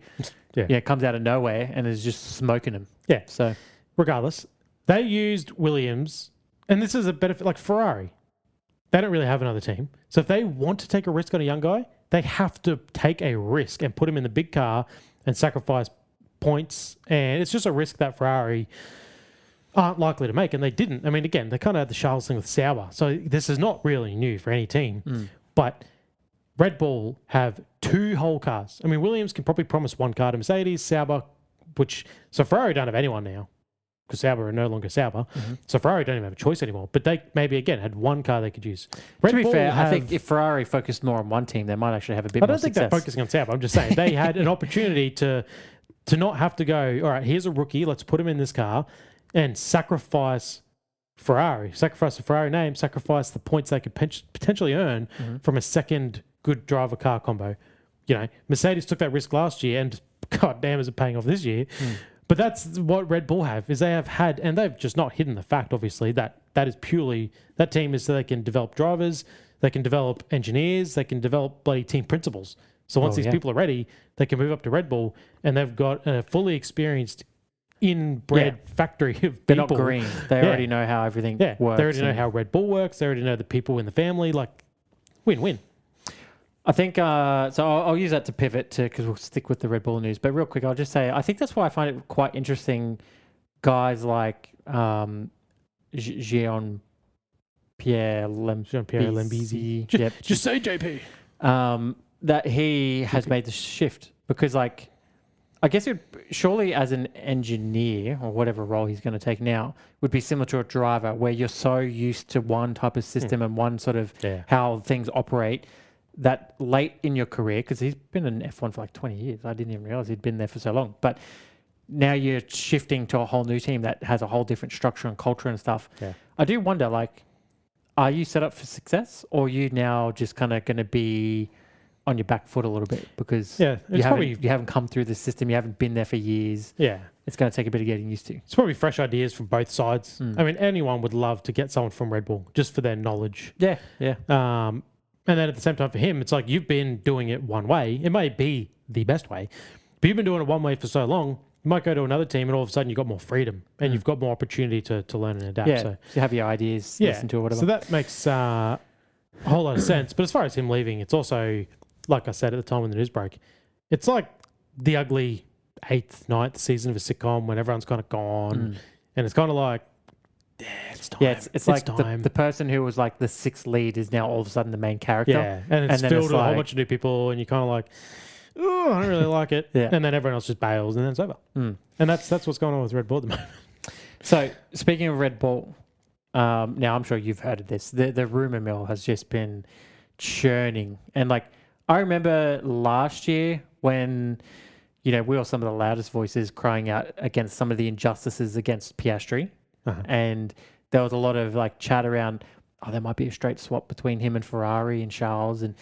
comes out of nowhere and is just smoking him. Yeah. So regardless, they used Williams, and this is a benefit like Ferrari. They don't really have another team, so if they want to take a risk on a young guy, they have to take a risk and put him in the big car and sacrifice points. And it's just a risk that Ferrari aren't likely to make, and they didn't. I mean, again, they kind of had the Charles thing with Sauber, so this is not really new for any team. But Red Bull have 2 whole cars. I mean, Williams can probably promise 1 car to Mercedes, Sauber, so Ferrari don't have anyone now because Sauber are no longer Sauber. So Ferrari don't even have a choice anymore. But they maybe, again, had 1 car they could use. To be fair, I think if Ferrari focused more on one team, they might actually have a bit more success. I don't think they're focusing on Sauber. I'm just saying they had an opportunity to not have to go, all right, here's a rookie, let's put him in this car and sacrifice Ferrari, sacrifice the Ferrari name, sacrifice the points they could potentially earn from a second good driver car combo. You know, Mercedes took that risk last year, and god damn, is it paying off this year? But that's what Red Bull have, is they have had, and they've just not hidden the fact, obviously, that is purely, that team is so they can develop drivers, they can develop engineers, they can develop bloody team principals. So once these people are ready, they can move up to Red Bull, and they've got a fully experienced inbred factory of people. They're not green. They already know how everything works. They already know how Red Bull works. They already know the people in the family. Like, win-win. I think, so I'll use that to pivot to, because we'll stick with the Red Bull news. But real quick, I'll just say, I think that's why I find it quite interesting, guys like Jean-Pierre Lembizzi. Yep. Just say JP. That he has made the shift. Because, like, I guess it surely as an engineer or whatever role he's going to take now would be similar to a driver where you're so used to one type of system and one sort of how things operate that late in your career, because he's been in F1 for like 20 years. I didn't even realize he'd been there for so long. But now you're shifting to a whole new team that has a whole different structure and culture and stuff. Yeah. I do wonder, like, are you set up for success, or are you now just kind of going to be on your back foot a little bit because you haven't come through the system, you haven't been there for years. Yeah. It's going to take a bit of getting used to. It's probably fresh ideas from both sides. I mean, anyone would love to get someone from Red Bull just for their knowledge. Yeah, yeah. And then at the same time for him, it's like you've been doing it one way. It may be the best way, but you've been doing it one way for so long, you might go to another team and all of a sudden you've got more freedom and you've got more opportunity to learn and adapt. Yeah, so you have your ideas, listen to it, whatever. So that makes a whole lot of sense. But as far as him leaving, it's also, like I said at the time when the news broke, it's like the ugly 8th, 9th season of a sitcom when everyone's kind of gone. And it's kind of like, it's time. Yeah, it's like the person who was like the 6th lead is now all of a sudden the main character. Yeah, and it's filled with a whole bunch of new people and you're kind of like, oh, I don't really like it. And then everyone else just bails and then it's over. And that's what's going on with Red Bull at the moment. So speaking of Red Bull, now I'm sure you've heard of this. The rumor mill has just been churning. And like, I remember last year when, you know, we were some of the loudest voices crying out against some of the injustices against Piastri. And there was a lot of like chat around, oh, there might be a straight swap between him and Ferrari and Charles. And,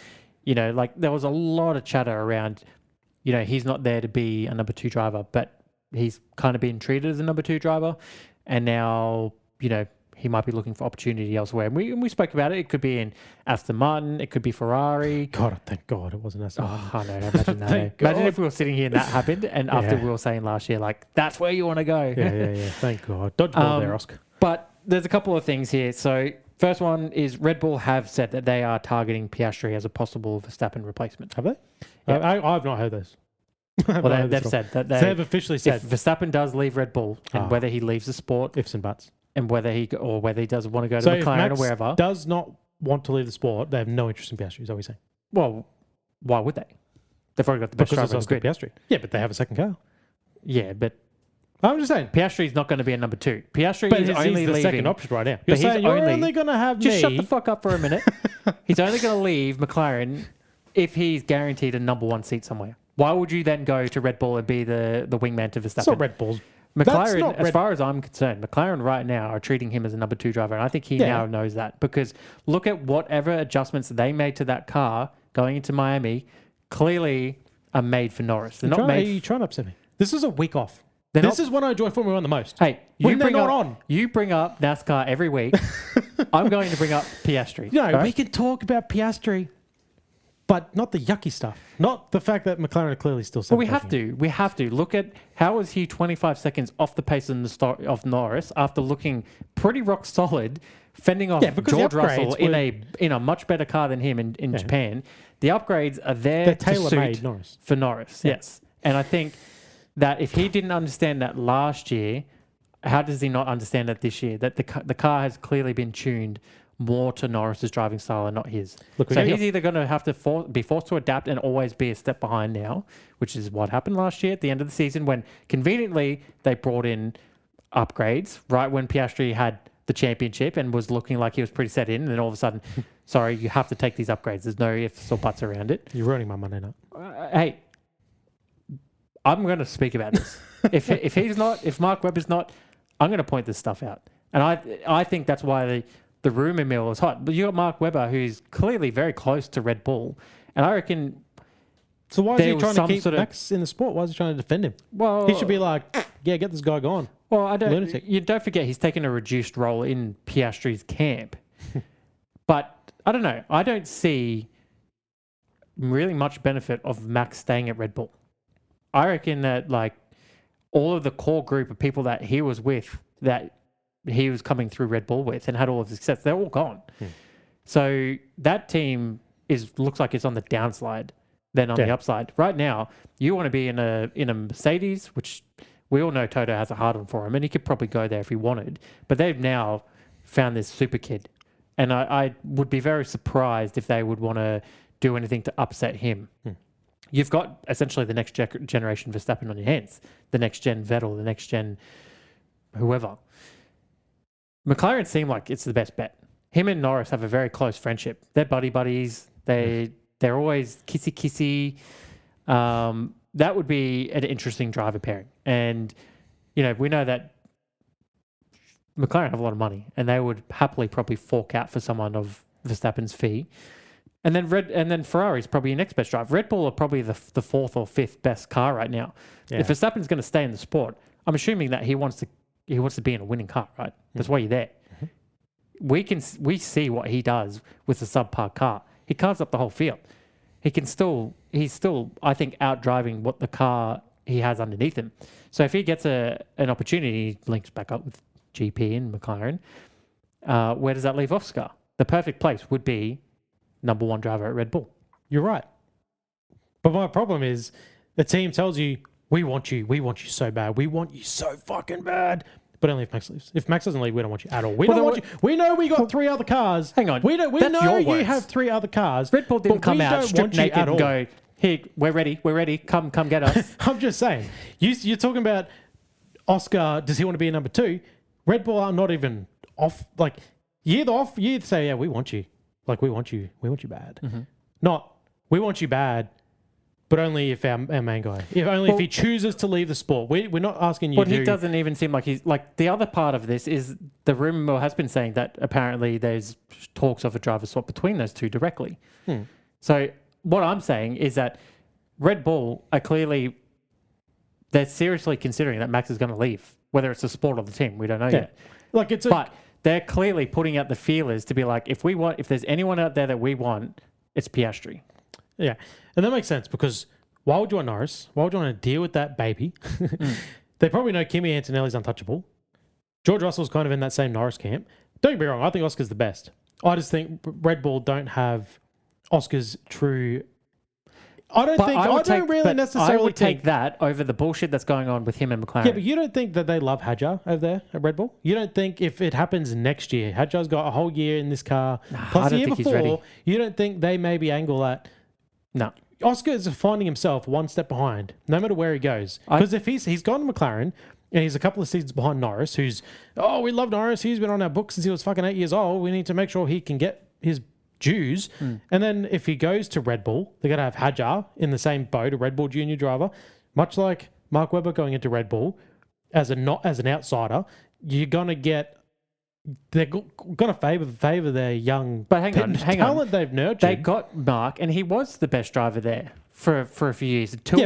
you know, like there was a lot of chatter around, you know, he's not there to be a number 2 driver, but he's kind of being treated as a number 2 driver. And now, you know, he might be looking for opportunity elsewhere. And we spoke about it. It could be in Aston Martin. It could be Ferrari. God, thank God it wasn't Aston Martin. Oh, no, imagine that. Imagine if we were sitting here and that happened. And after we were saying last year, like, that's where you want to go. Yeah. Thank God. Dodgeball there, Oscar. But there's a couple of things here. So first one is Red Bull have said that they are targeting Piastri as a possible Verstappen replacement. Have they? Yeah. I've not heard this. Well, they've said that they've officially said if Verstappen does leave Red Bull and whether he leaves the sport, ifs and buts, and whether he does want to go to McLaren or wherever, does not want to leave the sport, they have no interest in Piastri. Is that what you're saying? Well, why would they? They've already got the best driver in the grid. Piastri. Yeah, but they have a second car. Yeah, but I'm just saying Piastri's not going to be a number 2. Piastri is only the leaving. Second option right now. But he's only going to have just shut the fuck up for a minute. He's only going to leave McLaren if he's guaranteed a number 1 seat somewhere. Why would you then go to Red Bull and be the wingman to Verstappen? It's not Red Bull's. McLaren, as far as I'm concerned, McLaren right now are treating him as a number 2 driver. And I think he now knows that. Because look at whatever adjustments they made to that car going into Miami, clearly are made for Norris. They're not made. Are you trying to upset me? This is a week off. This is when I enjoy Formula 1 the most. Hey, when they're not on. You bring up NASCAR every week. I'm going to bring up Piastri. No, we can talk about Piastri, but not the yucky stuff. Not the fact that McLaren are clearly still sabotaging. Well, we have to. Look at how was he 25 seconds off the pace of Norris after looking pretty rock solid, fending off George Russell in a much better car than him in Japan. The upgrades are there to suit for Norris. Yeah. Yes. And I think that if he didn't understand that last year, how does he not understand it this year? That the car has clearly been tuned more to Norris's driving style and not his. So he's either going to have to be forced to adapt and always be a step behind now, which is what happened last year at the end of the season when conveniently they brought in upgrades right when Piastri had the championship and was looking like he was pretty set in. And then all of a sudden, sorry, you have to take these upgrades. There's no ifs or buts around it. You're ruining my Monday night. Hey, I'm going to speak about this. If Mark Webber's not, I'm going to point this stuff out. And I think that's why the rumour mill is hot. But you got Mark Webber, who's clearly very close to Red Bull. And I reckon... So why is he trying to keep Max in the sport? Why is he trying to defend him? Well... He should be like, get this guy gone. Well, you don't forget he's taken a reduced role in Piastri's camp. But, I don't know. I don't see really much benefit of Max staying at Red Bull. I reckon that, like, all of the core group of people that he was with, that he was coming through Red Bull with and had all of the success, they're all gone. So that team looks like it's on the downslide than on the upside. Right now, you want to be in a Mercedes, which we all know Toto has a hard one for him, and he could probably go there if he wanted. But they've now found this super kid. And I would be very surprised if they would want to do anything to upset him. You've got essentially the next generation Verstappen on your hands. The next gen Vettel, the next gen whoever. McLaren seem like it's the best bet. Him and Norris have a very close friendship. They're buddies. They're always kissy. That would be an interesting driver pairing. And, we know that McLaren have a lot of money and they would happily probably fork out for someone of Verstappen's fee. And then Ferrari's probably your next best driver. Red Bull are probably the fourth or fifth best car right now. Yeah. If Verstappen's going to stay in the sport, I'm assuming that he wants to be in a winning car, right? That's why you're there. We see what he does with a subpar car. He carves up the whole field. He's still, I think, out driving what the car he has underneath him. So if he gets an opportunity, he links back up with GP and McLaren. Where does that leave Oscar? The perfect place would be number one driver at Red Bull. You're right. But my problem is the team tells you, we want you so bad. We want you so fucking bad. But only if Max leaves. If Max doesn't leave, we don't want you at all. We don't want you. We know we got three other cars. Hang on. We know you have three other cars. Red Bull didn't come out, strip naked and go, here, we're ready. Come get us. I'm just saying. You're talking about Oscar, does he want to be a number two? Red Bull are not even off. Like, you'd say, yeah, we want you. Like, we want you bad. Not, we want you bad, but only if our main guy. If he chooses to leave the sport. We're not asking you to... But he doesn't even seem like he's... Like, the other part of this is the rumor mill has been saying that apparently there's talks of a driver swap between those two directly. So what I'm saying is that Red Bull are clearly... They're seriously considering that Max is going to leave. Whether it's the sport or the team, we don't know yet. But they're clearly putting out the feelers to be like, if there's anyone out there that we want, it's Piastri. Yeah. And that makes sense because why would you want Norris? Why would you want to deal with that baby? They probably know Kimi Antonelli's untouchable. George Russell's kind of in that same Norris camp. Don't get me wrong, I think Oscar's the best. I just think Red Bull don't have Oscar's true... I would take that over the bullshit that's going on with him and McLaren. Yeah, but you don't think that they love Hadjar over there at Red Bull? You don't think if it happens next year, Hadjar's got a whole year in this car, plus the year before, you don't think they maybe angle that? No. Oscar is finding himself one step behind, no matter where he goes. Because if he's gone to McLaren, and he's a couple of seasons behind Norris, who's, we love Norris, he's been on our books since he was fucking 8 years old, we need to make sure he can get his dues. And then if he goes to Red Bull, they're going to have Hadjar in the same boat, a Red Bull junior driver, much like Mark Webber going into Red Bull as an outsider. You're going to get... They're going to favor their young... But hang on. Talent they've nurtured. They got Mark, and he was the best driver there for a few years until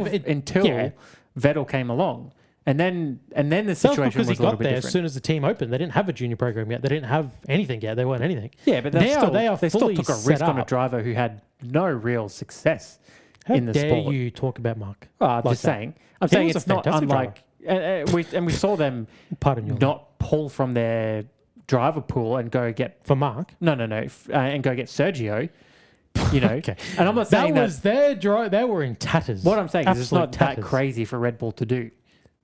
Vettel came along. And then the That was situation because was he a little got bit there as different. soon as the team opened. They didn't have a junior program yet. They didn't have anything yet. They weren't anything. Yeah, but Now still, they are still fully took a set risk on a up. driver who had no real success How in the dare sport. you talk about Mark? Oh, I'm like just that? saying. I'm He saying was a it's not fantastic unlike. We saw them Pardon you. not pull from their driver pool and go get For Mark? no, and go get Sergio. You know, Okay. And I'm not That saying was their drive. They were in tatters. What I'm saying is it's Absolute not tatters. that crazy for Red Bull to do.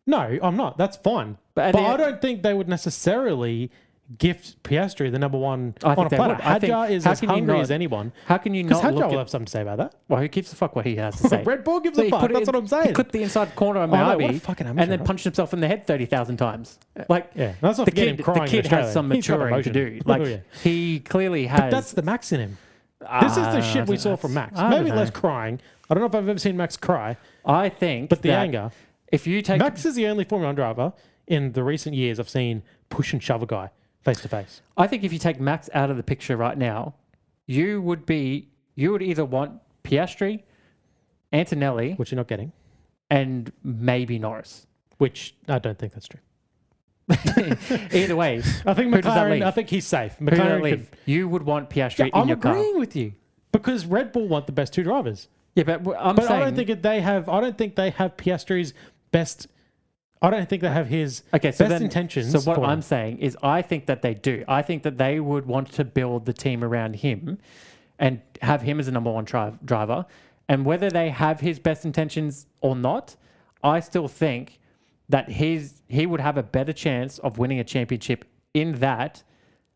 No, I'm not. That's fine. But But I don't think they would necessarily gift Piastri the number one I on think a they platter. would. I think- Hadjar is how as can you hungry not- as anyone. How can you Because not Hadjar look will at? have something to say about that. Well, who gives a fuck what he has to say? Red Bull gives He a fuck. put it That's in- what I'm saying. He clipped the inside corner of Oh, no, what a Miami fucking and amateur, then right? punched himself in the head 30,000 times. Like, Yeah, let's not the forget him kid, crying the in kid has Australia. some He's got maturing to emotion. do. Like, Oh, yeah. he clearly has. That's the Max in him. This is the shit we saw from Max. I Maybe don't less know. crying. I don't know if I've ever seen Max cry, I think but the that anger. If you take Max is the only Formula 1 driver in the recent years I've seen push and shove a guy face to face. I think if you take Max out of the picture right now, you would either want Piastri, Antonelli, Which you're not getting. and maybe Norris. Which I don't think that's true. Either way, I think who does that McLaren. leave? I think he's safe. Who does that McLaren leave? You would want Piastri in I'm your car. agreeing with you because Red Bull want the best two drivers. Yeah, but I'm But saying I don't think they have. I don't think they have Piastri's best. I don't think they have his so best intentions. So what for I'm him. saying is, I think that they do. I think that they would want to build the team around him and have him as a number one driver. And whether they have his best intentions or not, I still think that he would have a better chance of winning a championship in that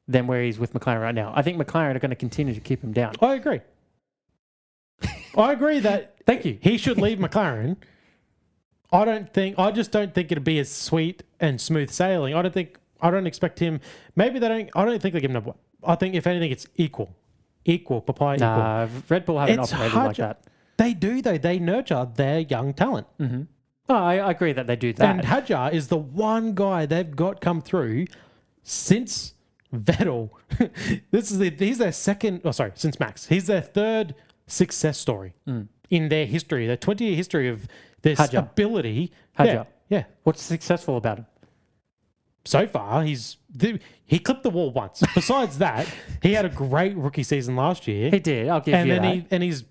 than where he's with McLaren right now. I think McLaren are going to continue to keep him down. I agree. I agree that Thank you. he should leave McLaren. I just don't think it'd be as sweet and smooth sailing. I don't expect him. Maybe they don't. I don't think they give him number one. I think if anything, it's equal, papaya equal. Nah, Red Bull haven't It's operated hard like that. They do though. They nurture their young talent. Mm-hmm. Oh, I agree that they do that. And Hadjar is the one guy they've got come through since Vettel. He's their second. Oh, sorry, since Max. He's their third success story in their history, their 20-year history of this Hadjar. ability. Hadjar. Yeah. What's successful about him? So far, he clipped the wall once. Besides that, he had a great rookie season last year. He did. I'll give and you then that. he's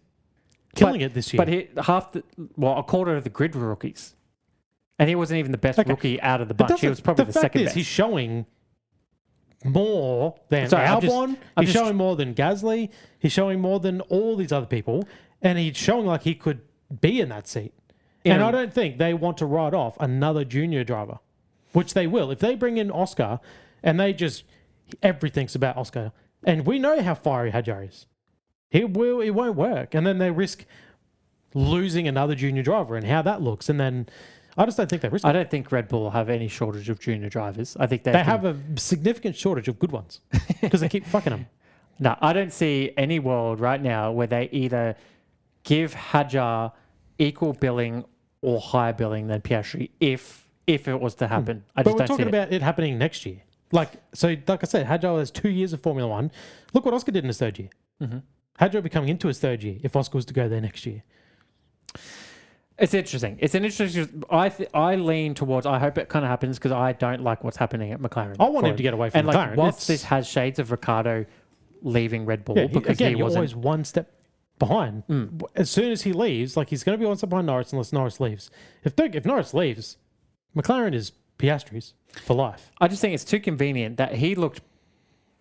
killing it this year. But a quarter of the grid were rookies, and he wasn't even the best rookie out of the But bunch. He was probably the fact second is, best. he's showing more than Sorry, I'm Albon. I'm He's just- showing more than Gasly. He's showing more than all these other people, and he's showing like he could be in that seat. You And know- I don't think they want to write off another junior driver, which they will if they bring in Oscar, and everything's about Oscar, and we know how fiery Hadjar is. It won't work, and then they risk losing another junior driver and how that looks, and then I just don't think they risk. I don't think Red Bull have any shortage of junior drivers. I think They have a significant shortage of good ones because they keep fucking them. No, I don't see any world right now where they either give Hadjar equal billing or higher billing than Piastri if it was to happen. I But just we're don't see talking it. about it happening next year. Like I said, Hadjar has 2 years of Formula One. Look what Oscar did in his third year. Mm-hmm. Hadjar be coming into his third year if Oscar was to go there next year. It's interesting. It's an interesting. I lean towards. I hope it kind of happens because I don't like what's happening at McLaren. I want for him to get away from and McLaren. like, whilst It's- this has shades of Ricardo leaving Red Bull Yeah, because again, he you're wasn't. always one step behind. As soon as he leaves, like he's going to be one step behind Norris unless Norris leaves. If Norris leaves, McLaren is Piastri's for life. I just think it's too convenient that he looked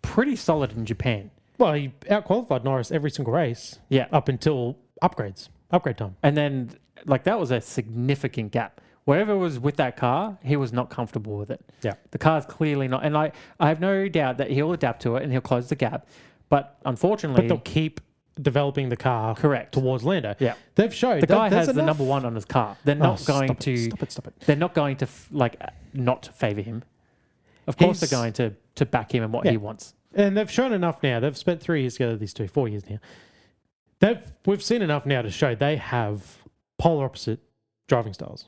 pretty solid in Japan. Well, he outqualified Norris every single race. Yeah. Up until upgrade time. And then, like, that was a significant gap. Whatever was with that car, he was not comfortable with it. Yeah. The car's clearly not. And I have no doubt that he'll adapt to it and he'll close the gap. But unfortunately, But they'll keep developing the car Correct. towards Lando. Yeah. They've showed the guy there's has the enough- number one on his car. They're not going stop to. it, stop it. They're not going to not favor him. Of course, He's- they're going to back him and what Yeah. he wants. And they've shown enough now. They've spent 3 years together, these 4 years now. We've seen enough now to show they have polar opposite driving styles.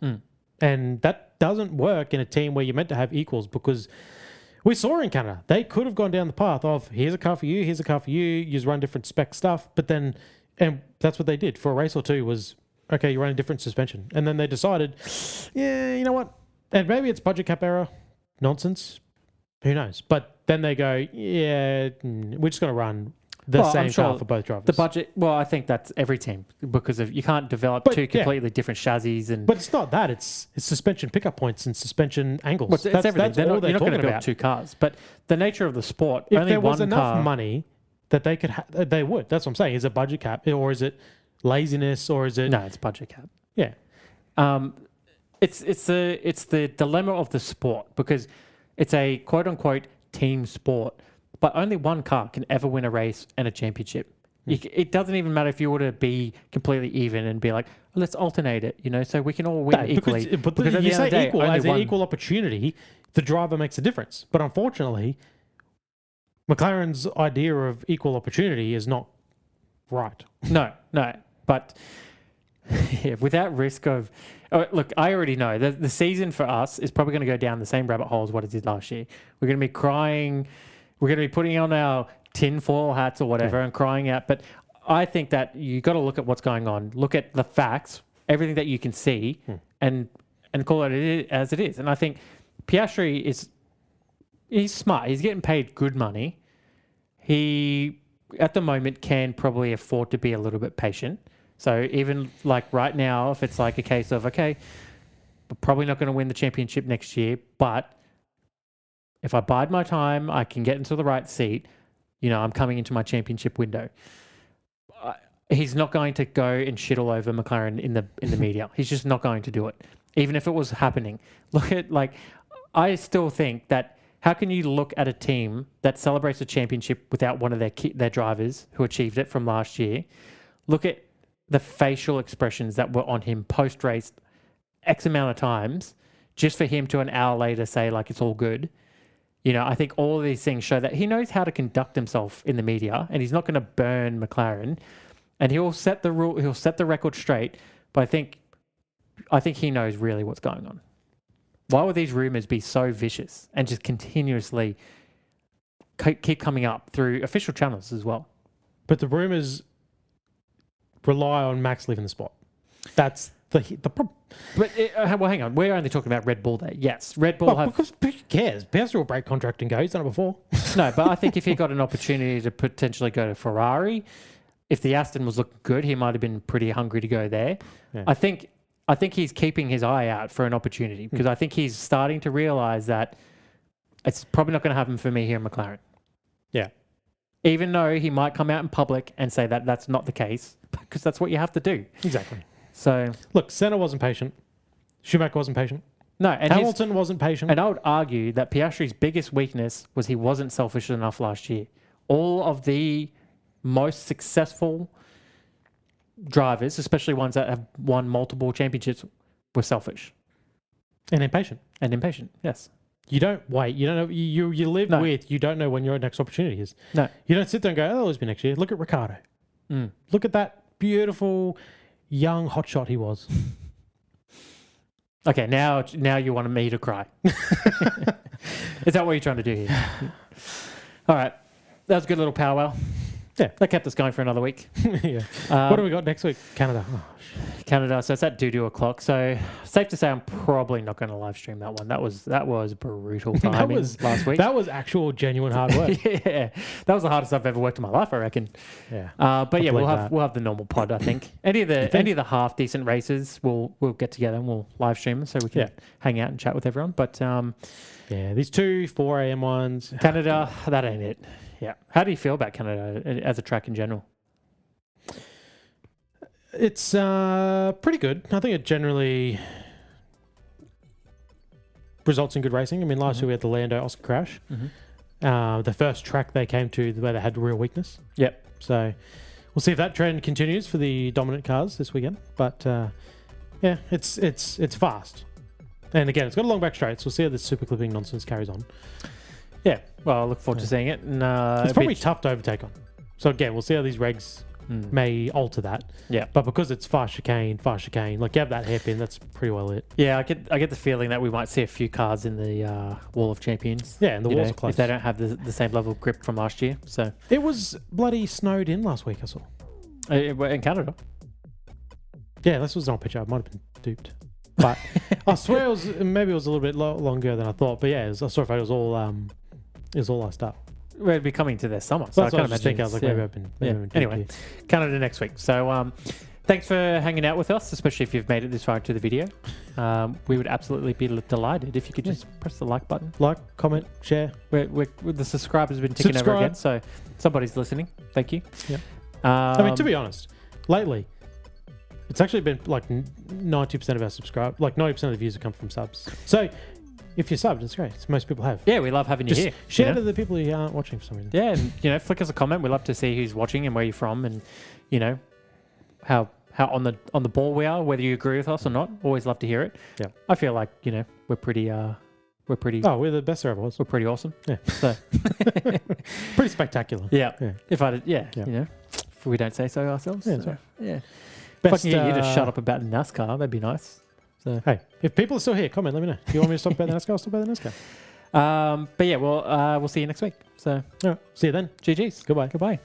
And that doesn't work in a team where you're meant to have equals because we saw in Canada, they could have gone down the path of here's a car for you, here's a car for you, you just run different spec stuff. But then, and that's what they did for a race or two was, okay, you run a different suspension. And then they decided, yeah, you know what? And maybe it's budget cap error nonsense. Who knows? But then they go, yeah, we're just going to run the same car for both drivers. The budget, well, I think that's every team because of you can't develop two completely different chassis. But it's not that. It's suspension pickup points and suspension angles. Well, it's everything. You're not going to build two cars. But the nature of the sport, if only there was one enough car, money that they could, they would. That's what I'm saying. Is it budget cap or is it laziness or is it? No, it's budget cap. Yeah. It's the dilemma of the sport because it's a quote unquote team sport, but only one car can ever win a race and a championship. It doesn't even matter if you were to be completely even and be like, let's alternate it, so we can all win equally. Because you say equal as an equal opportunity, the driver makes a difference. But unfortunately, McLaren's idea of equal opportunity is not right. No, but without risk of. Oh, look, I already know that the season for us is probably going to go down the same rabbit hole as what it did last year. We're going to be crying. We're going to be putting on our tinfoil hats or whatever and crying out. But I think that you got to look at what's going on. Look at the facts, everything that you can see, and call it as it is. And I think Piastri he's smart. He's getting paid good money. He, at the moment, can probably afford to be a little bit patient. So even like right now, if it's like a case of, okay, we're probably not going to win the championship next year, but if I bide my time, I can get into the right seat, I'm coming into my championship window. He's not going to go and shit all over McLaren in the media. He's just not going to do it. Even if it was happening. Look at I still think that how can you look at a team that celebrates a championship without one of their drivers who achieved it from last year? Look at the facial expressions that were on him post-race X amount of times just for him to an hour later say it's all good. I think all of these things show that he knows how to conduct himself in the media and he's not going to burn McLaren and he'll set the record straight. But I think he knows really what's going on. Why would these rumors be so vicious and just continuously keep coming up through official channels as well? But the rumors rely on Max leaving the spot. That's the problem. But hang on. We're only talking about Red Bull there. Yes, Red Bull because who cares? Piastri will break contract and go. He's done it before. No, but I think if he got an opportunity to potentially go to Ferrari, if the Aston was looking good, he might have been pretty hungry to go there. Yeah. I think he's keeping his eye out for an opportunity because I think he's starting to realize that it's probably not going to happen for me here in McLaren. Yeah. Even though he might come out in public and say that that's not the case, because that's what you have to do. Exactly. So look, Senna wasn't patient. Schumacher wasn't patient. No, and Hamilton wasn't patient. And I would argue that Piastri's biggest weakness was he wasn't selfish enough last year. All of the most successful drivers, especially ones that have won multiple championships, were selfish. And impatient. Yes. You don't wait. You don't know. You live with. You don't know when your next opportunity is. No. You don't sit there and go, "Oh, it'll always be next year." Look at Ricciardo. Look at that beautiful young hotshot he was. Okay, now you want me to cry. Is that what you're trying to do here? All right, that was a good little powwow. Yeah, that kept us going for another week. Yeah. What do we got next week? Canada. Oh, Canada. So it's at 2:00. So safe to say, I'm probably not going to live stream that one. That was brutal timing last week. That was actual genuine hard work. Yeah, that was the hardest I've ever worked in my life, I reckon. Yeah. But yeah, we'll have the normal pod. I think any of the half decent races, we'll get together and we'll live stream them so we can hang out and chat with everyone. But these 4 a.m. ones. Canada, that ain't it. Yeah. How do you feel about Canada as a track in general? It's pretty good. I think it generally results in good racing. I mean, last year we had the Lando Oscar crash. The first track they came to where they had real weakness. Yep. So we'll see if that trend continues for the dominant cars this weekend. But it's fast. And again, it's got a long back straight. So we'll see how this super clipping nonsense carries on. Yeah, well, I look forward to seeing it. And, it's probably tough to overtake on. So again, we'll see how these regs may alter that. Yeah. But because it's fast chicane, like you have that hairpin, that's pretty well it. Yeah, I get the feeling that we might see a few cars in the Wall of Champions. Yeah, and the walls are close. If they don't have the same level of grip from last year. So it was bloody snowed in last week, I saw. In Canada? Yeah, this was on picture. I might have been duped. But I swear maybe it was a little bit longer than I thought. But yeah, I saw if it was all last up. We're be coming to their summer, so I can't imagine. I was like, maybe I've been Anyway, Canada next week. So thanks for hanging out with us, especially if you've made it this far into the video. We would absolutely be delighted if you could just press the like button. Like, comment, share. The subscribers have been ticking over again, so somebody's listening. Thank you. Yeah. I mean, to be honest, lately, it's actually been like 90% of our subscribers, like 90% of the views have come from subs. So if you're subbed, it's great. Most people have. Yeah, we love having you here. Share to the people who aren't watching for some reason. Yeah, and flick us a comment. We love to see who's watching and where you're from, and how on the ball we are, whether you agree with us or not. Always love to hear it. Yeah, I feel like we're pretty. Oh, we're the best there ever was. We're pretty awesome. Yeah, so pretty spectacular. Yeah. If we don't say so ourselves. Yeah, so, yeah. Best, if I can get you to shut up about NASCAR, that'd be nice. So hey, if people are still here, comment. Let me know. If you want me to stop about the NASCAR, I'll stop about the NASCAR. But yeah, we'll see you next week. So all right, see you then. GG's. Goodbye. Goodbye.